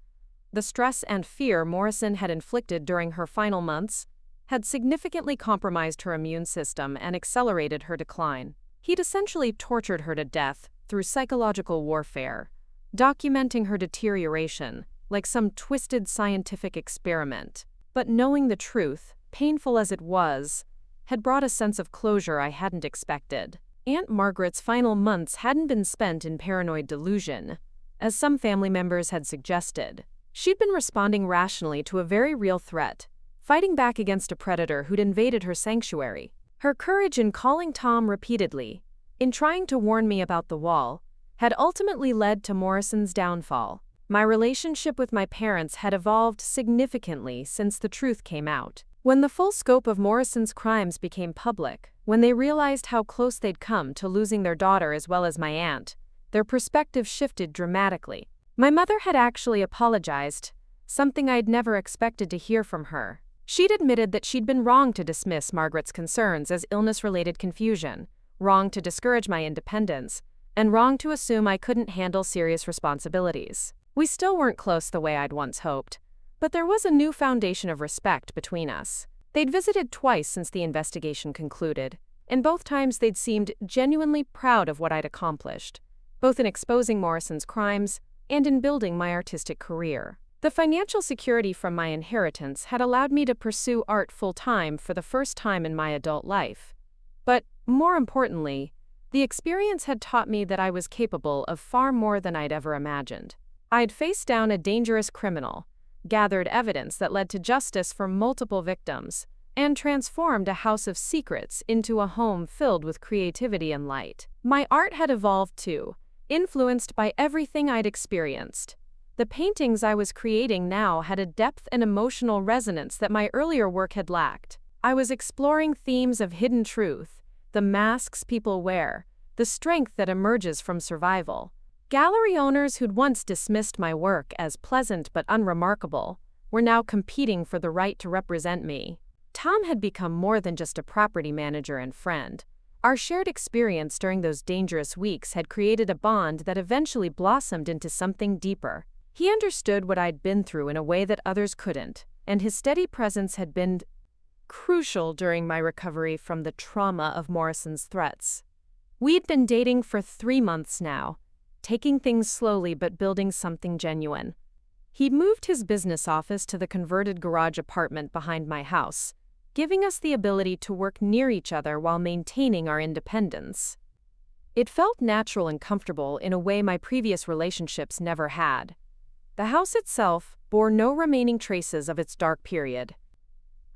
the stress and fear Morrison had inflicted during her final months had significantly compromised her immune system and accelerated her decline. He'd essentially tortured her to death through psychological warfare, documenting her deterioration like some twisted scientific experiment. But knowing the truth, painful as it was, had brought a sense of closure I hadn't expected. Aunt Margaret's final months hadn't been spent in paranoid delusion, as some family members had suggested. She'd been responding rationally to a very real threat, fighting back against a predator who'd invaded her sanctuary. Her courage in calling Tom repeatedly, in trying to warn me about the wall, had ultimately led to Morrison's downfall. My relationship with my parents had evolved significantly since the truth came out. When the full scope of Morrison's crimes became public, when they realized how close they'd come to losing their daughter as well as my aunt, their perspective shifted dramatically. My mother had actually apologized, something I'd never expected to hear from her. She'd admitted that she'd been wrong to dismiss Margaret's concerns as illness-related confusion, wrong to discourage my independence, and wrong to assume I couldn't handle serious responsibilities. We still weren't close the way I'd once hoped, but there was a new foundation of respect between us. They'd visited twice since the investigation concluded, and both times they'd seemed genuinely proud of what I'd accomplished, both in exposing Morrison's crimes and in building my artistic career. The financial security from my inheritance had allowed me to pursue art full-time for the first time in my adult life. But, more importantly, the experience had taught me that I was capable of far more than I'd ever imagined. I'd faced down a dangerous criminal, gathered evidence that led to justice for multiple victims, and transformed a house of secrets into a home filled with creativity and light. My art had evolved too, influenced by everything I'd experienced. The paintings I was creating now had a depth and emotional resonance that my earlier work had lacked. I was exploring themes of hidden truth, the masks people wear, the strength that emerges from survival. Gallery owners who'd once dismissed my work as pleasant but unremarkable were now competing for the right to represent me. Tom had become more than just a property manager and friend. Our shared experience during those dangerous weeks had created a bond that eventually blossomed into something deeper. He understood what I'd been through in a way that others couldn't, and his steady presence had been crucial during my recovery from the trauma of Morrison's threats. We'd been dating for 3 months now, taking things slowly but building something genuine. He'd moved his business office to the converted garage apartment behind my house, giving us the ability to work near each other while maintaining our independence. It felt natural and comfortable in a way my previous relationships never had. The house itself bore no remaining traces of its dark period.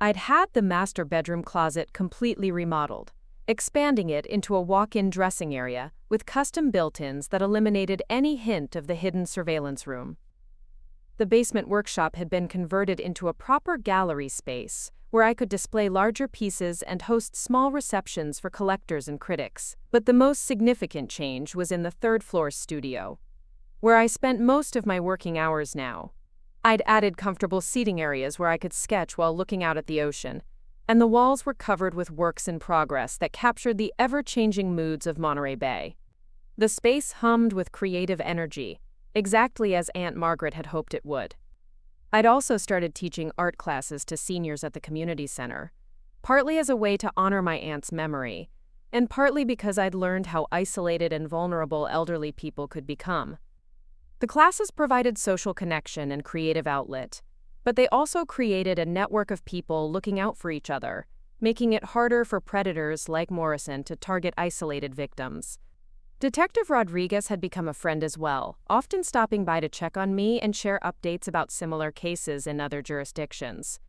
I'd had the master bedroom closet completely remodeled, expanding it into a walk-in dressing area with custom built-ins that eliminated any hint of the hidden surveillance room. The basement workshop had been converted into a proper gallery space where I could display larger pieces and host small receptions for collectors and critics. But the most significant change was in the third-floor studio, where I spent most of my working hours now. I'd added comfortable seating areas where I could sketch while looking out at the ocean, and the walls were covered with works in progress that captured the ever-changing moods of Monterey Bay. The space hummed with creative energy, exactly as Aunt Margaret had hoped it would. I'd also started teaching art classes to seniors at the community center, partly as a way to honor my aunt's memory, and partly because I'd learned how isolated and vulnerable elderly people could become. The classes provided social connection and creative outlet, but they also created a network of people looking out for each other, making it harder for predators like Morrison to target isolated victims. Detective Rodriguez had become a friend as well, often stopping by to check on me and share updates about similar cases in other jurisdictions.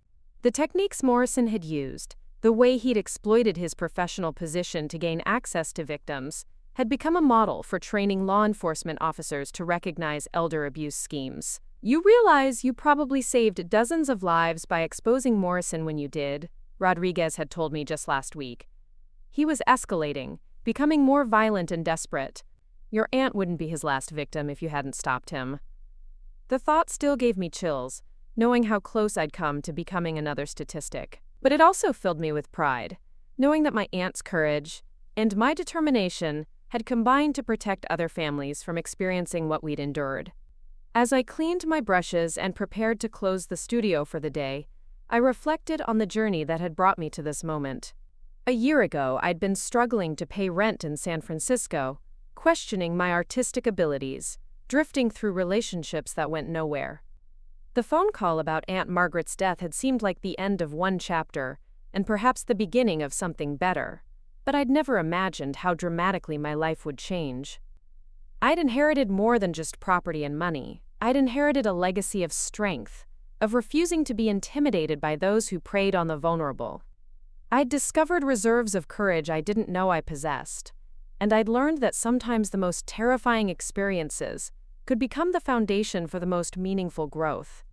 The techniques Morrison had used, the way he'd exploited his professional position to gain access to victims, had become a model for training law enforcement officers to recognize elder abuse schemes. "You realize you probably saved dozens of lives by exposing Morrison when you did," Rodriguez had told me just last week. He was escalating, becoming more violent and desperate. Your aunt wouldn't be his last victim if you hadn't stopped him. The thought still gave me chills, knowing how close I'd come to becoming another statistic. But it also filled me with pride, knowing that my aunt's courage and my determination had combined to protect other families from experiencing what we'd endured. As I cleaned my brushes and prepared to close the studio for the day, I reflected on the journey that had brought me to this moment. A year ago, I'd been struggling to pay rent in San Francisco, questioning my artistic abilities, drifting through relationships that went nowhere. The phone call about Aunt Margaret's death had seemed like the end of one chapter, and perhaps the beginning of something better. But I'd never imagined how dramatically my life would change. I'd inherited more than just property and money. I'd inherited a legacy of strength, of refusing to be intimidated by those who preyed on the vulnerable. I'd discovered reserves of courage I didn't know I possessed, and I'd learned that sometimes the most terrifying experiences could become the foundation for the most meaningful growth.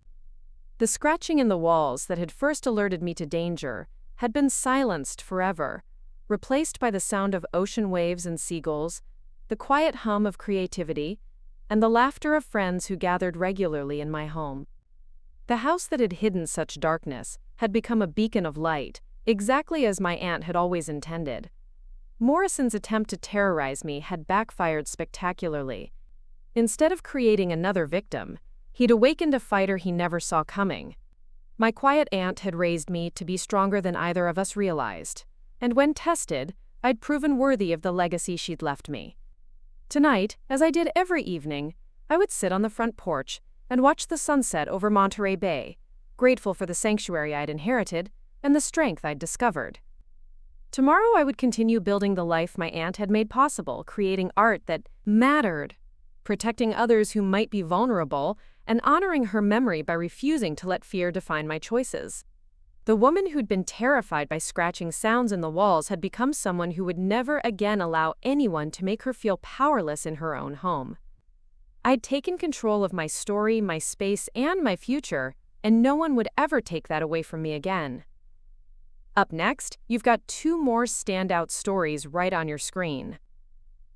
The scratching in the walls that had first alerted me to danger had been silenced forever, replaced by the sound of ocean waves and seagulls, the quiet hum of creativity, and the laughter of friends who gathered regularly in my home. The house that had hidden such darkness had become a beacon of light, exactly as my aunt had always intended. Morrison's attempt to terrorize me had backfired spectacularly. Instead of creating another victim, he'd awakened a fighter he never saw coming. My quiet aunt had raised me to be stronger than either of us realized, and when tested, I'd proven worthy of the legacy she'd left me. Tonight, as I did every evening, I would sit on the front porch and watch the sunset over Monterey Bay, grateful for the sanctuary I'd inherited and the strength I'd discovered. Tomorrow I would continue building the life my aunt had made possible, creating art that mattered, protecting others who might be vulnerable, and honoring her memory by refusing to let fear define my choices. The woman who'd been terrified by scratching sounds in the walls had become someone who would never again allow anyone to make her feel powerless in her own home. I'd taken control of my story, my space, and my future, and no one would ever take that away from me again. Up next, you've got 2 more standout stories right on your screen.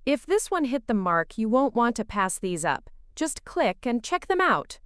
If this one hit the mark, you won't want to pass these up. Just click and check them out.